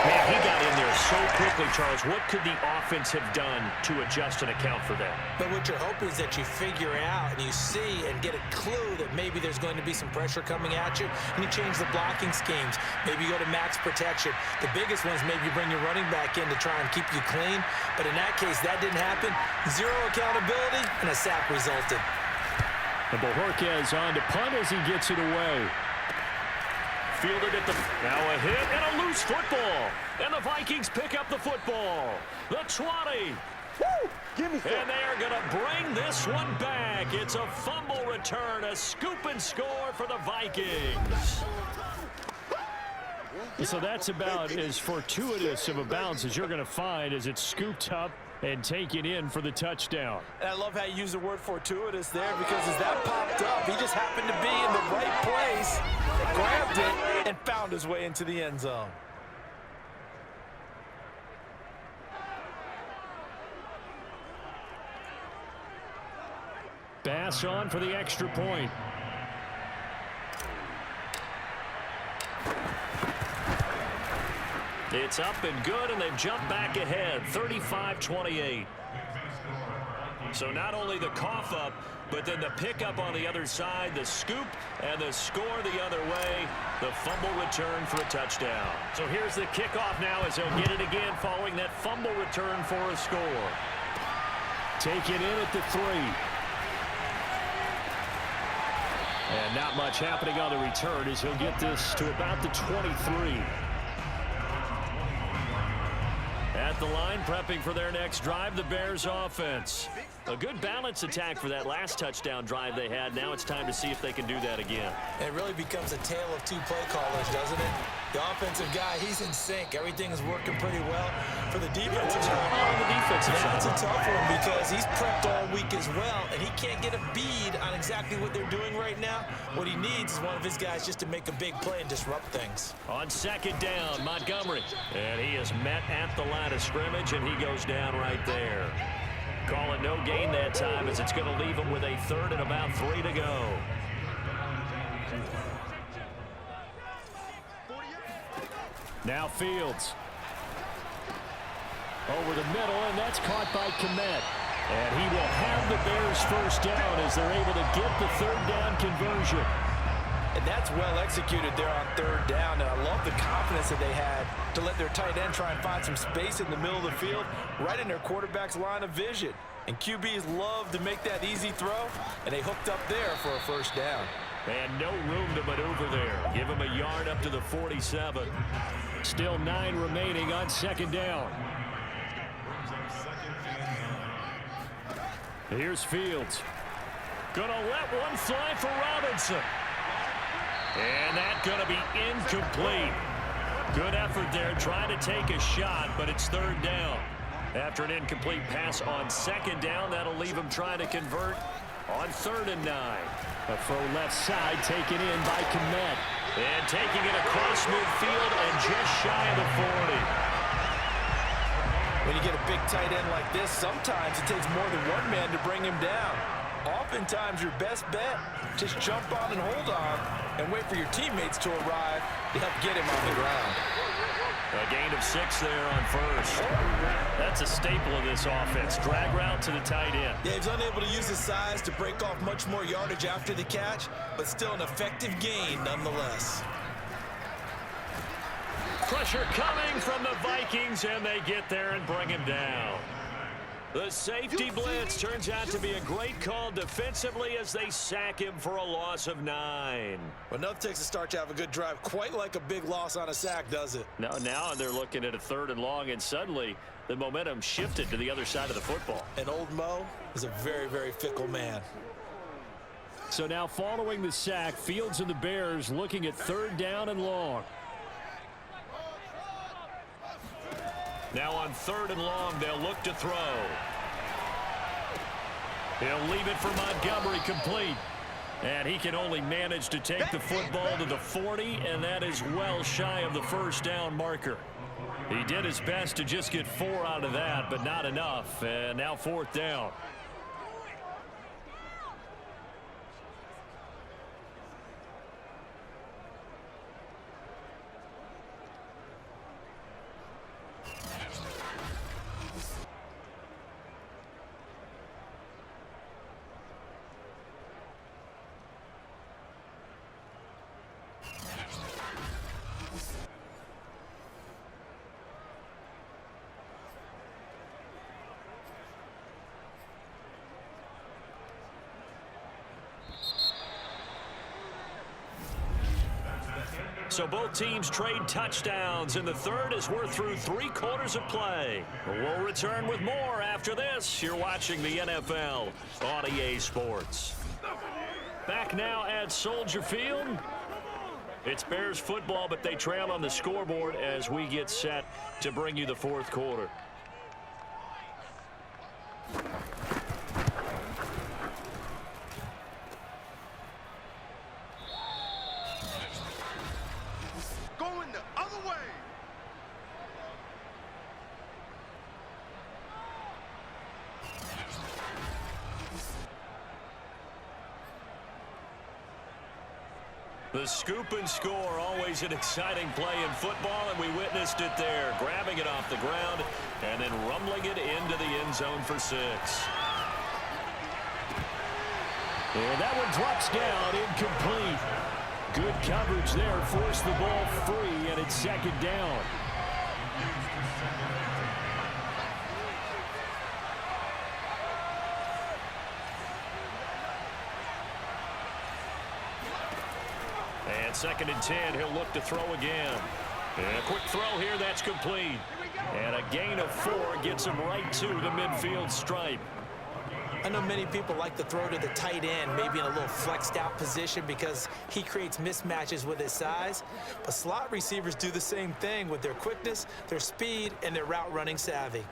Man, he got in there so quickly, Charles. What could the offense have done to adjust and account for that? But what you're hoping is that you figure out and you see and get a clue that maybe there's going to be some pressure coming at you, and you change the blocking schemes. Maybe you go to max protection. The biggest one is maybe you bring your running back in to try and keep you clean. But in that case, that didn't happen. 0 accountability, and a sack resulted. And Bojorquez on to punt as he gets it away. Fielded at the... Now a hit and a loose football. And the Vikings pick up the football. The 20. Woo! Give me some. And they are going to bring this one back. It's a fumble return, a scoop and score for the Vikings. So that's about as fortuitous of a bounce as you're going to find as it's scooped up and taken in for the touchdown. And I love how you use the word fortuitous there because as that popped up, he just happened to be in the right place, grabbed it, and found his way into the end zone. Bass on for the extra point. It's up and good, and they've jumped back ahead, 35-28. So not only the cough up, but then the pickup on the other side, the scoop, and the score the other way, the fumble return for a touchdown. So here's the kickoff now as they'll get it again following that fumble return for a score. Taken in at the 3. And not much happening on the return as he'll get this to about the 23. At the line, prepping for their next drive, the Bears offense. A good balance attack for that last touchdown drive they had. Now it's time to see if they can do that again. It really becomes a tale of 2 play callers, doesn't it? The offensive guy, he's in sync. Everything is working pretty well. For the defensive side, on the defensive side, that's a tough one because he's prepped all week as well, and he can't get a bead on exactly what they're doing right now. What he needs is one of his guys just to make a big play and disrupt things. On 2nd down, Montgomery. And he is met at the line of scrimmage, and he goes down right there. Call it no gain that time as it's going to leave him with a 3rd and about 3 to go. Now Fields. Over the middle, and that's caught by Kmet. And he will have the Bears first down as they're able to get the 3rd down conversion. And that's well executed there on 3rd down, and I love the confidence that they had to let their tight end try and find some space in the middle of the field, right in their quarterback's line of vision. And QBs love to make that easy throw, and they hooked up there for a first down. And no room to maneuver there. Give him a yard up to the 47. Still 9 remaining on 2nd down. Here's Fields. Gonna let one fly for Robinson. And that's gonna be incomplete. Good effort there, trying to take a shot, but it's 3rd down. After an incomplete pass on 2nd down, that'll leave him trying to convert on 3rd and 9. A throw left side taken in by Kmet. And taking it across midfield and just shy of the 40. When you get a big tight end like this, sometimes it takes more than one man to bring him down. Oftentimes, your best bet, just jump on and hold on and wait for your teammates to arrive to help get him on the ground. A gain of 6 there on 1st. That's a staple of this offense. Drag route to the tight end. Yeah, he's unable to use his size to break off much more yardage after the catch, but still an effective gain nonetheless. Pressure coming from the Vikings, and they get there and bring him down. The safety blitz turns out to be a great call defensively as they sack him for a loss of 9. Well, enough takes a start to have a good drive, quite like a big loss on a sack, does it? Now they're looking at a 3rd and long, and suddenly the momentum shifted to the other side of the football. And old Mo is a very, very fickle man. So now following the sack, Fields and the Bears looking at 3rd down and long. Now on 3rd and long, they'll look to throw. He'll leave it for Montgomery, complete. And he can only manage to take the football to the 40, and that is well shy of the 1st down marker. He did his best to just get 4 out of that, but not enough. And now 4th down. So both teams trade touchdowns in the 3rd as we're through 3 quarters of play. We'll return with more after this. You're watching the NFL on EA Sports. Back now at Soldier Field. It's Bears football, but they trail on the scoreboard as we get set to bring you the 4th quarter. The scoop and score, always an exciting play in football, and we witnessed it there, grabbing it off the ground and then rumbling it into the end zone for 6. And that one drops down, incomplete. Good coverage there, forced the ball free, and it's 2nd down. And 2nd and 10, he'll look to throw again. And a quick throw here, that's complete. And a gain of 4 gets him right to the midfield stripe. I know many people like to throw to the tight end, maybe in a little flexed out position because he creates mismatches with his size. But slot receivers do the same thing with their quickness, their speed, and their route running savvy.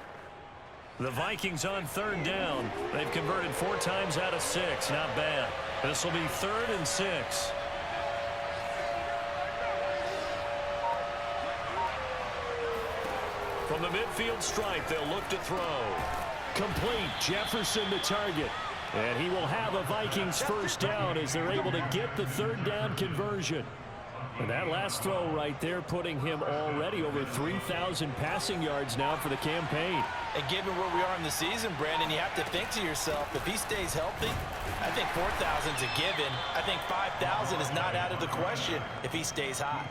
The Vikings on 3rd down. They've converted 4 times out of 6. Not bad. This will be 3rd and 6. From the midfield stripe, they'll look to throw. Complete. Jefferson the target. And he will have a Vikings 1st down as they're able to get the 3rd down conversion. And that last throw right there putting him already over 3,000 passing yards now for the campaign. And given where we are in the season, Brandon, you have to think to yourself, if he stays healthy, I think 4,000 is a given. I think 5,000 is not out of the question if he stays hot.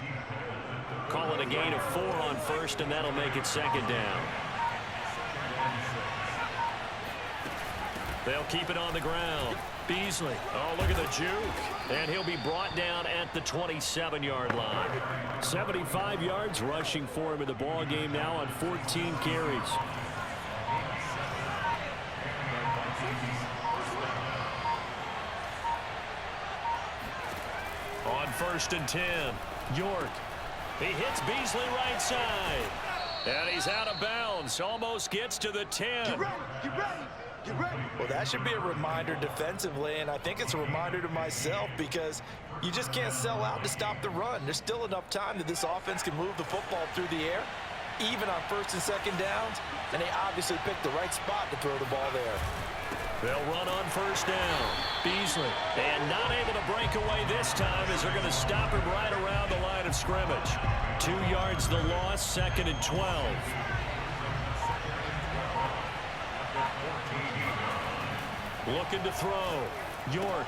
Call it a gain of 4 on 1st, and that'll make it 2nd down. They'll keep it on the ground. Beasley. Oh, look at the juke. And he'll be brought down at the 27-yard line. 75 yards rushing for him in the ball game now on 14 carries. On 1st and 10, York. He hits Beasley right side. And he's out of bounds. Almost gets to the 10. Get ready, get ready. Get ready. Well, that should be a reminder defensively, and I think it's a reminder to myself because you just can't sell out to stop the run. There's still enough time that this offense can move the football through the air, even on 1st and 2nd downs, and they obviously picked the right spot to throw the ball there. They'll run on 1st down. Beasley. And not able to break away this time as they're going to stop him right around the line of scrimmage. 2 yards the loss, 2nd and 12. Looking to throw. York.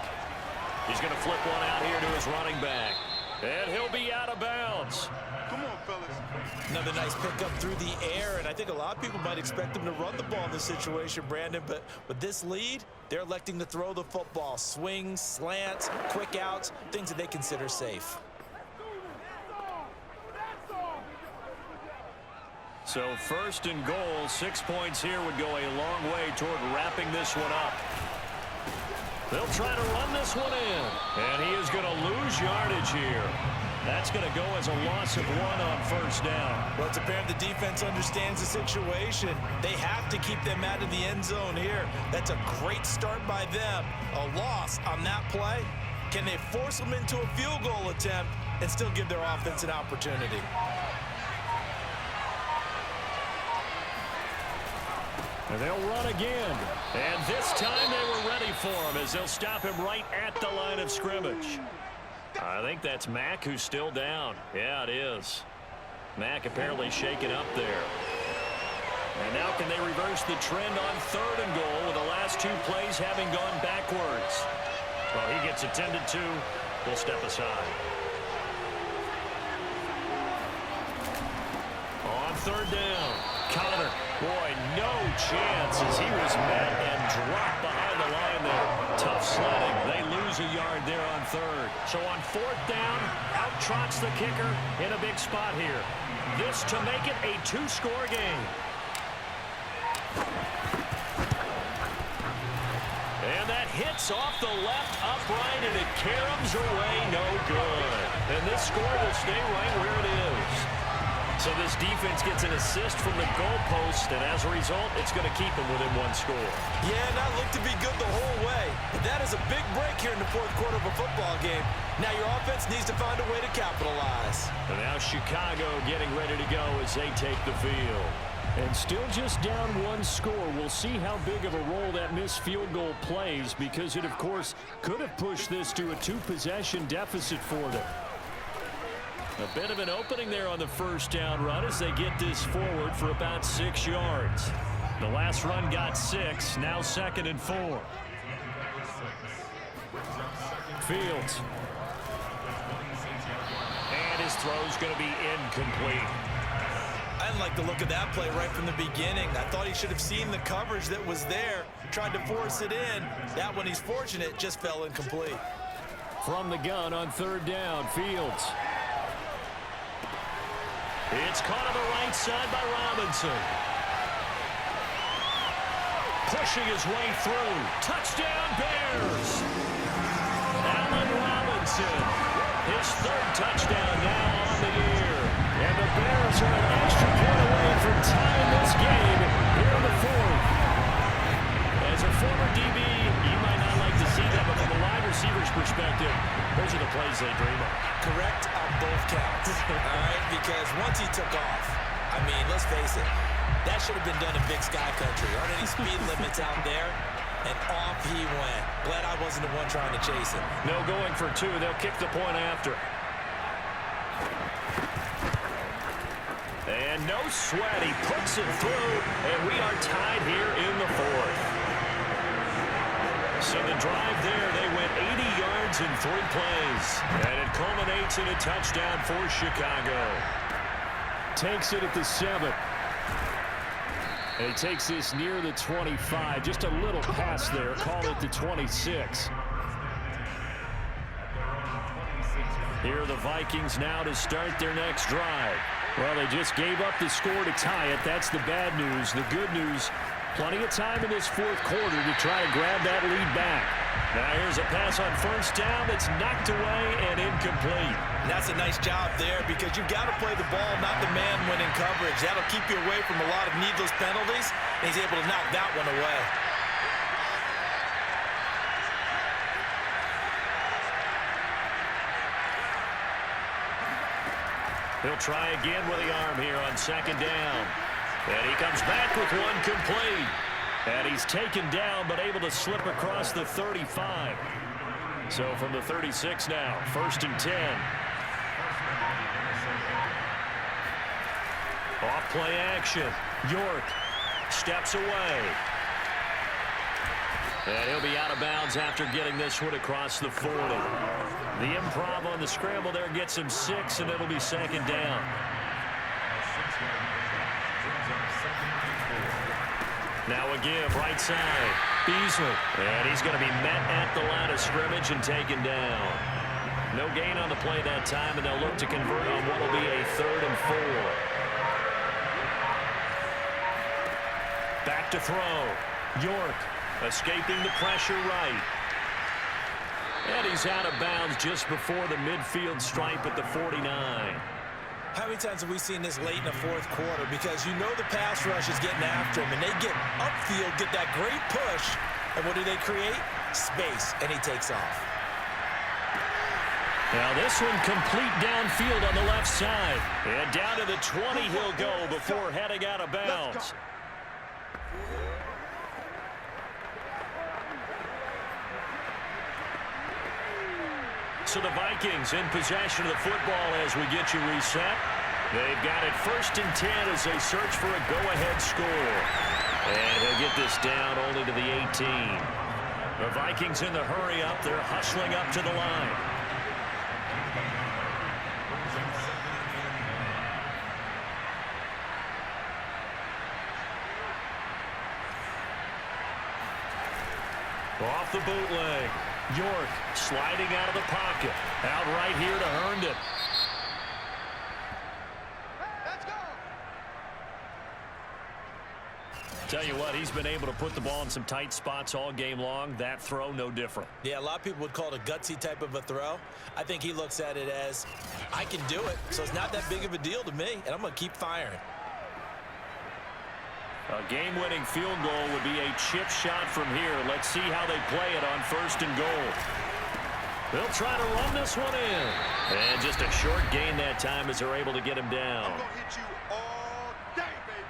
He's going to flip one out here to his running back. And he'll be out of bounds. Come on, fellas. Another nice pickup through the air, and I think a lot of people might expect them to run the ball in this situation, Brandon, but with this lead, they're electing to throw the football. Swings, slants, quick outs, things that they consider safe. So 1st and goal, 6 points here would go a long way toward wrapping this one up. They'll try to run this one in, and he is going to lose yardage here. That's going to go as a loss of 1 on 1st down. Well, it's apparent the defense understands the situation. They have to keep them out of the end zone here. That's a great start by them. A loss on that play. Can they force them into a field goal attempt and still give their offense an opportunity? And they'll run again. And this time they were ready for him as they'll stop him right at the line of scrimmage. I think that's Mack who's still down. Yeah, it is. Mack apparently shaken up there. And now can they reverse the trend on 3rd and goal with the last 2 plays having gone backwards? Well, he gets attended to. We'll step aside. On 3rd down, Connor. Boy, no chance as he was met and dropped behind the line there. Tough sledding. They lose a yard there on 3rd. So on 4th down, out trots the kicker in a big spot here. This to make it a 2-score game. And that hits off the left upright, and it caroms away no good. And this score will stay right where it is. So this defense gets an assist from the goalpost, and as a result, it's going to keep them within 1 score. Yeah, and that looked to be good the whole way. But that is a big break here in the 4th quarter of a football game. Now your offense needs to find a way to capitalize. And now Chicago getting ready to go as they take the field. And still just down 1 score. We'll see how big of a role that missed field goal plays, because it, of course, could have pushed this to a 2-possession deficit for them. A bit of an opening there on the 1st down run as they get this forward for about 6 yards. The last run got 6, now 2nd and 4. Fields. And his throw's going to be incomplete. I didn't like the look of that play right from the beginning. I thought he should have seen the coverage that was there, tried to force it in. That one, he's fortunate, just fell incomplete. From the gun on 3rd down, Fields. It's caught on the right side by Robinson. Pushing his way through. Touchdown, Bears! Allen Robinson. His 3rd touchdown now on the year. And the Bears are an extra point away from tying this game here in the 4th. As a former DB, you might not like to see that, but from a wide receiver's perspective, those are the plays they dream of. Correct on both counts. All right, because once he took off, I mean, let's face it, that should have been done in Big Sky Country. Aren't any speed limits out there? And off he went. Glad I wasn't the one trying to chase him. No going for 2. They'll kick the point after. And no sweat. He puts it through, and we are tied here in the 4th. So the drive there, they went 80 yards in 3 plays. And it culminates in a touchdown for Chicago. Takes it at the 7. And he takes this near the 25. Just a little pass there. Call it the 26. Here are the Vikings now to start their next drive. Well, they just gave up the score to tie it. That's the bad news. The good news, plenty of time in this 4th quarter to try to grab that lead back. Now here's a pass on 1st down that's knocked away and incomplete. And that's a nice job there because you've got to play the ball, not the man when in coverage. That'll keep you away from a lot of needless penalties, and he's able to knock that one away. He'll try again with the arm here on 2nd down. And he comes back with one complete. And he's taken down but able to slip across the 35. So from the 36 now, 1st and 10. Off play action. York steps away. And he'll be out of bounds after getting this one across the 40. The improv on the scramble there gets him 6, and it'll be second down. Now a give, right side. Beasley. And he's going to be met at the line of scrimmage and taken down. No gain on the play that time, and they'll look to convert on what will be a 3rd and 4. Back to throw. York escaping the pressure right. And he's out of bounds just before the midfield stripe at the 49. How many times have we seen this late in the 4th quarter? Because you know the pass rush is getting after him, and they get upfield, get that great push, and what do they create? Space, and he takes off. Now this one complete downfield on the left side. And down to the 20 he'll go before heading out of bounds. So the Vikings in possession of the football as we get you reset. They've got it 1st and 10 as they search for a go-ahead score. And he'll get this down only to the 18. The Vikings in the hurry up. They're hustling up to the line. Off the bootleg. York sliding out of the pocket. Out right here to Herndon. Let's go. Tell you what, he's been able to put the ball in some tight spots all game long. That throw, no different. Yeah, a lot of people would call it a gutsy type of a throw. I think he looks at it as, I can do it, so it's not that big of a deal to me, and I'm going to keep firing. A game-winning field goal would be a chip shot from here. Let's see how they play it on 1st and goal. They'll try to run this one in. And just a short gain that time as they're able to get him down. I'm going to hit you all day, baby.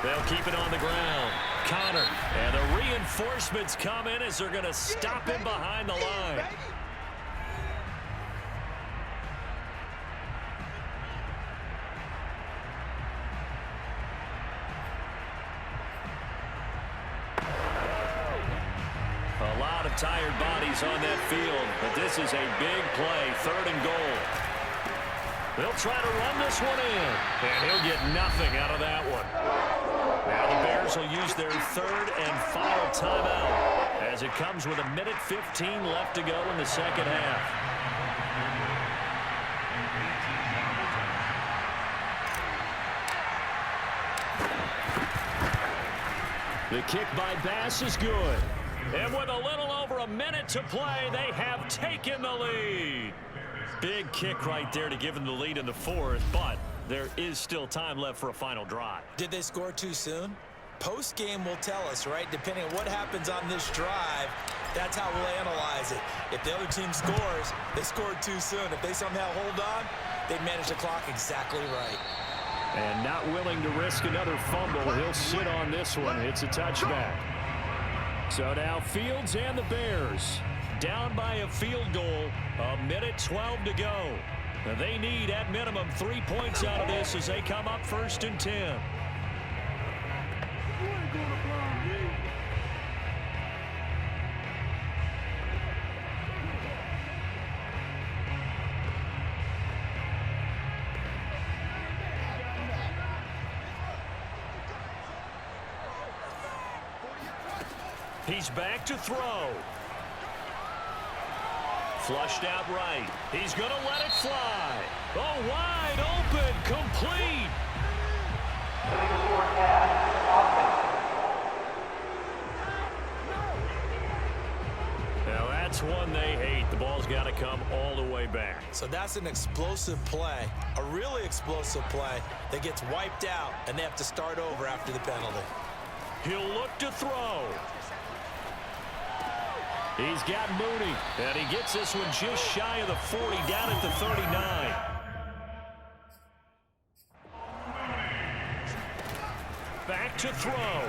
They'll keep it on the ground. Connor. And the reinforcements come in as they're going to stop him behind the line. A lot of tired bodies on that field, but this is a big play, 3rd and goal. They'll try to run this one in, and he'll get nothing out of that one. Now the Bears will use their 3rd and final timeout as it comes with 1:15 left to go in the 2nd half. The kick by Bass is good. And with a little over a minute to play, they have taken the lead. Big kick right there to give them the lead in the 4th, but there is still time left for a final drive. Did they score too soon? Post-game will tell us, right? Depending on what happens on this drive, that's how we'll analyze it. If the other team scores, they scored too soon. If they somehow hold on, they manage the clock exactly right. And not willing to risk another fumble, he'll sit on this one. It's a touchback. So now Fields and the Bears down by a field goal, 1:12 to go. Now they need at minimum 3 points out of this as they come up 1st and 10. He's back to throw. Flushed out right. He's going to let it fly. Oh, wide open, complete. Now that's one they hate. The ball's got to come all the way back. So that's an explosive play, a really explosive play that gets wiped out, and they have to start over after the penalty. He'll look to throw. He's got Mooney, and he gets this one just shy of the 40, down at the 39. Back to throw.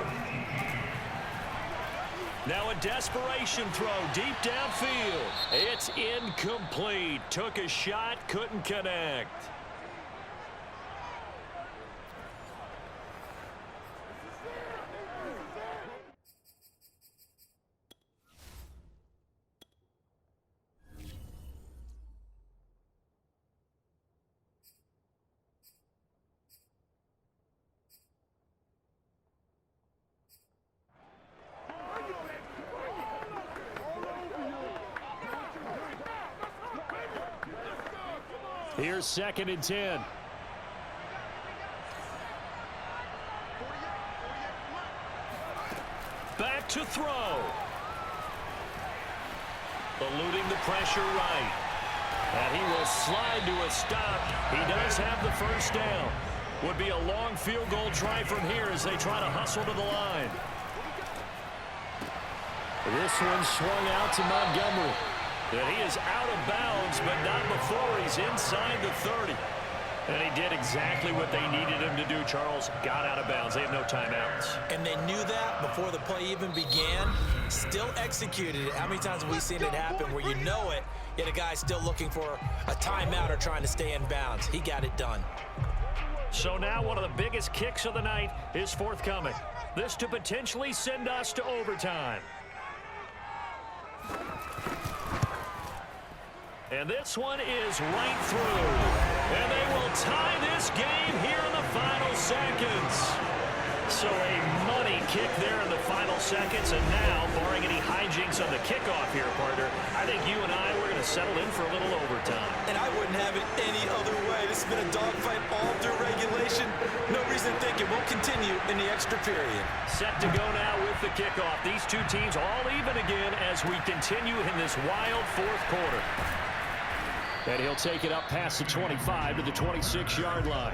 Now a desperation throw deep downfield. It's incomplete. Took a shot, couldn't connect. Here's 2nd and 10. Back to throw. Eluding the pressure right. And he will slide to a stop. He does have the first down. Would be a long field goal try from here as they try to hustle to the line. This one swung out to Montgomery. And he is out of bounds, but not before he's inside the 30. And he did exactly what they needed him to do, Charles. Got out of bounds. They have no timeouts. And they knew that before the play even began. Still executed it. How many times have we seen it happen where you know it, yet a guy's still looking for a timeout or trying to stay in bounds? He got it done. So now one of the biggest kicks of the night is forthcoming. This to potentially send us to overtime. And this one is right through. And they will tie this game here in the final seconds. So a money kick there in the final seconds. And now, barring any hijinks on the kickoff here, partner, I think you and I, we're going to settle in for a little overtime. And I wouldn't have it any other way. This has been a dogfight all through regulation. No reason to think it won't continue in the extra period. Set to go now with the kickoff. These two teams all even again as we continue in this wild fourth quarter. And he'll take it up past the 25 to the 26-yard line.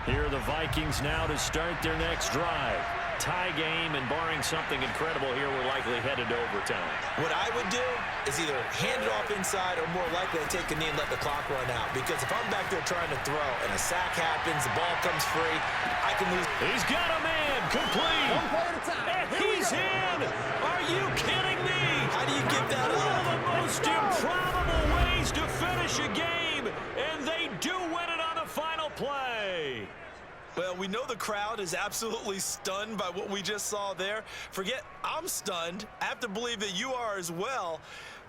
Here are the Vikings now to start their next drive. Tie game, and barring something incredible here, we're likely headed to overtime. What I would do is either hand it off inside or more likely to take a knee and let the clock run out. Because if I'm back there trying to throw and a sack happens, the ball comes free, I can lose. He's got a man, complete. One play at a time. And he's in. Are you kidding me? How do you give that One up? of the most improbable ways to finish a game, and they do win it on the final play. Well, we know the crowd is absolutely stunned by what we just saw there. Forget I'm stunned. I have to believe that you are as well.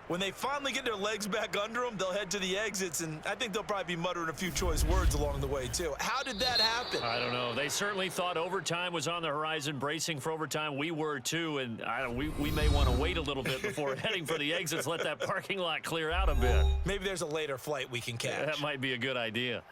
When they finally get their legs back under them, they'll head to the exits, and I think they'll probably be muttering a few choice words along the way, too. How did that happen? I don't know. They certainly thought overtime was on the horizon, bracing for overtime. We were, too, and we may want to wait a little bit before heading for the exits, let that parking lot clear out a bit. Maybe there's a later flight we can catch. That might be a good idea.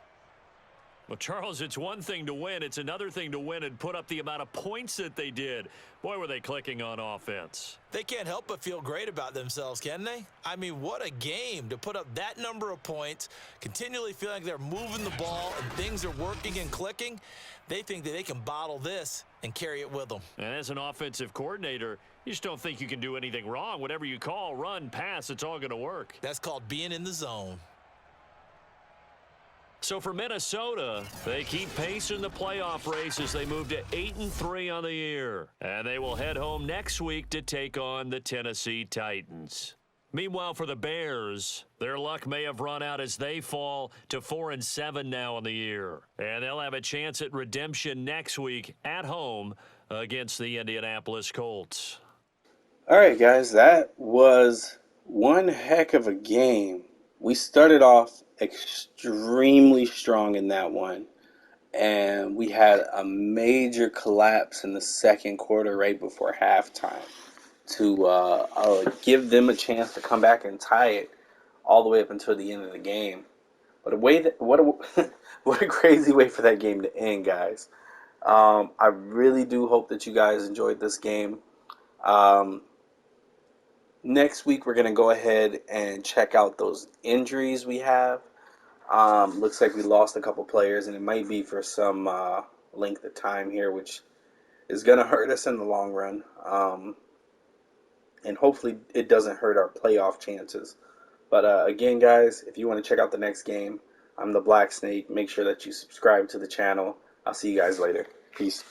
Well, Charles, it's one thing to win. It's another thing to win and put up the amount of points that they did. Boy, were they clicking on offense. They can't help but feel great about themselves, can they? I mean, what a game to put up that number of points, continually feeling like they're moving the ball and things are working and clicking. They think that they can bottle this and carry it with them. And as an offensive coordinator, you just don't think you can do anything wrong. Whatever you call, run, pass, it's all going to work. That's called being in the zone. So for Minnesota, they keep pace in the playoff race as they move to 8-3 on the year. And they will head home next week to take on the Tennessee Titans. Meanwhile, for the Bears, their luck may have run out as they fall to 4-7 now on the year. And they'll have a chance at redemption next week at home against the Indianapolis Colts. All right, guys, that was one heck of a game. We started off extremely strong in that one, and we had a major collapse in the second quarter right before halftime to give them a chance to come back and tie it all the way up until the end of the game. But what a crazy way for that game to end, guys. I really do hope that you guys enjoyed this game. Next week, we're going to go ahead and check out those injuries we have. Looks like we lost a couple players, and it might be for some length of time here, which is going to hurt us in the long run. and hopefully it doesn't hurt our playoff chances. But again, guys, if you want to check out the next game, I'm the Black Snake. Make sure that you subscribe to the channel. I'll see you guys later. Peace.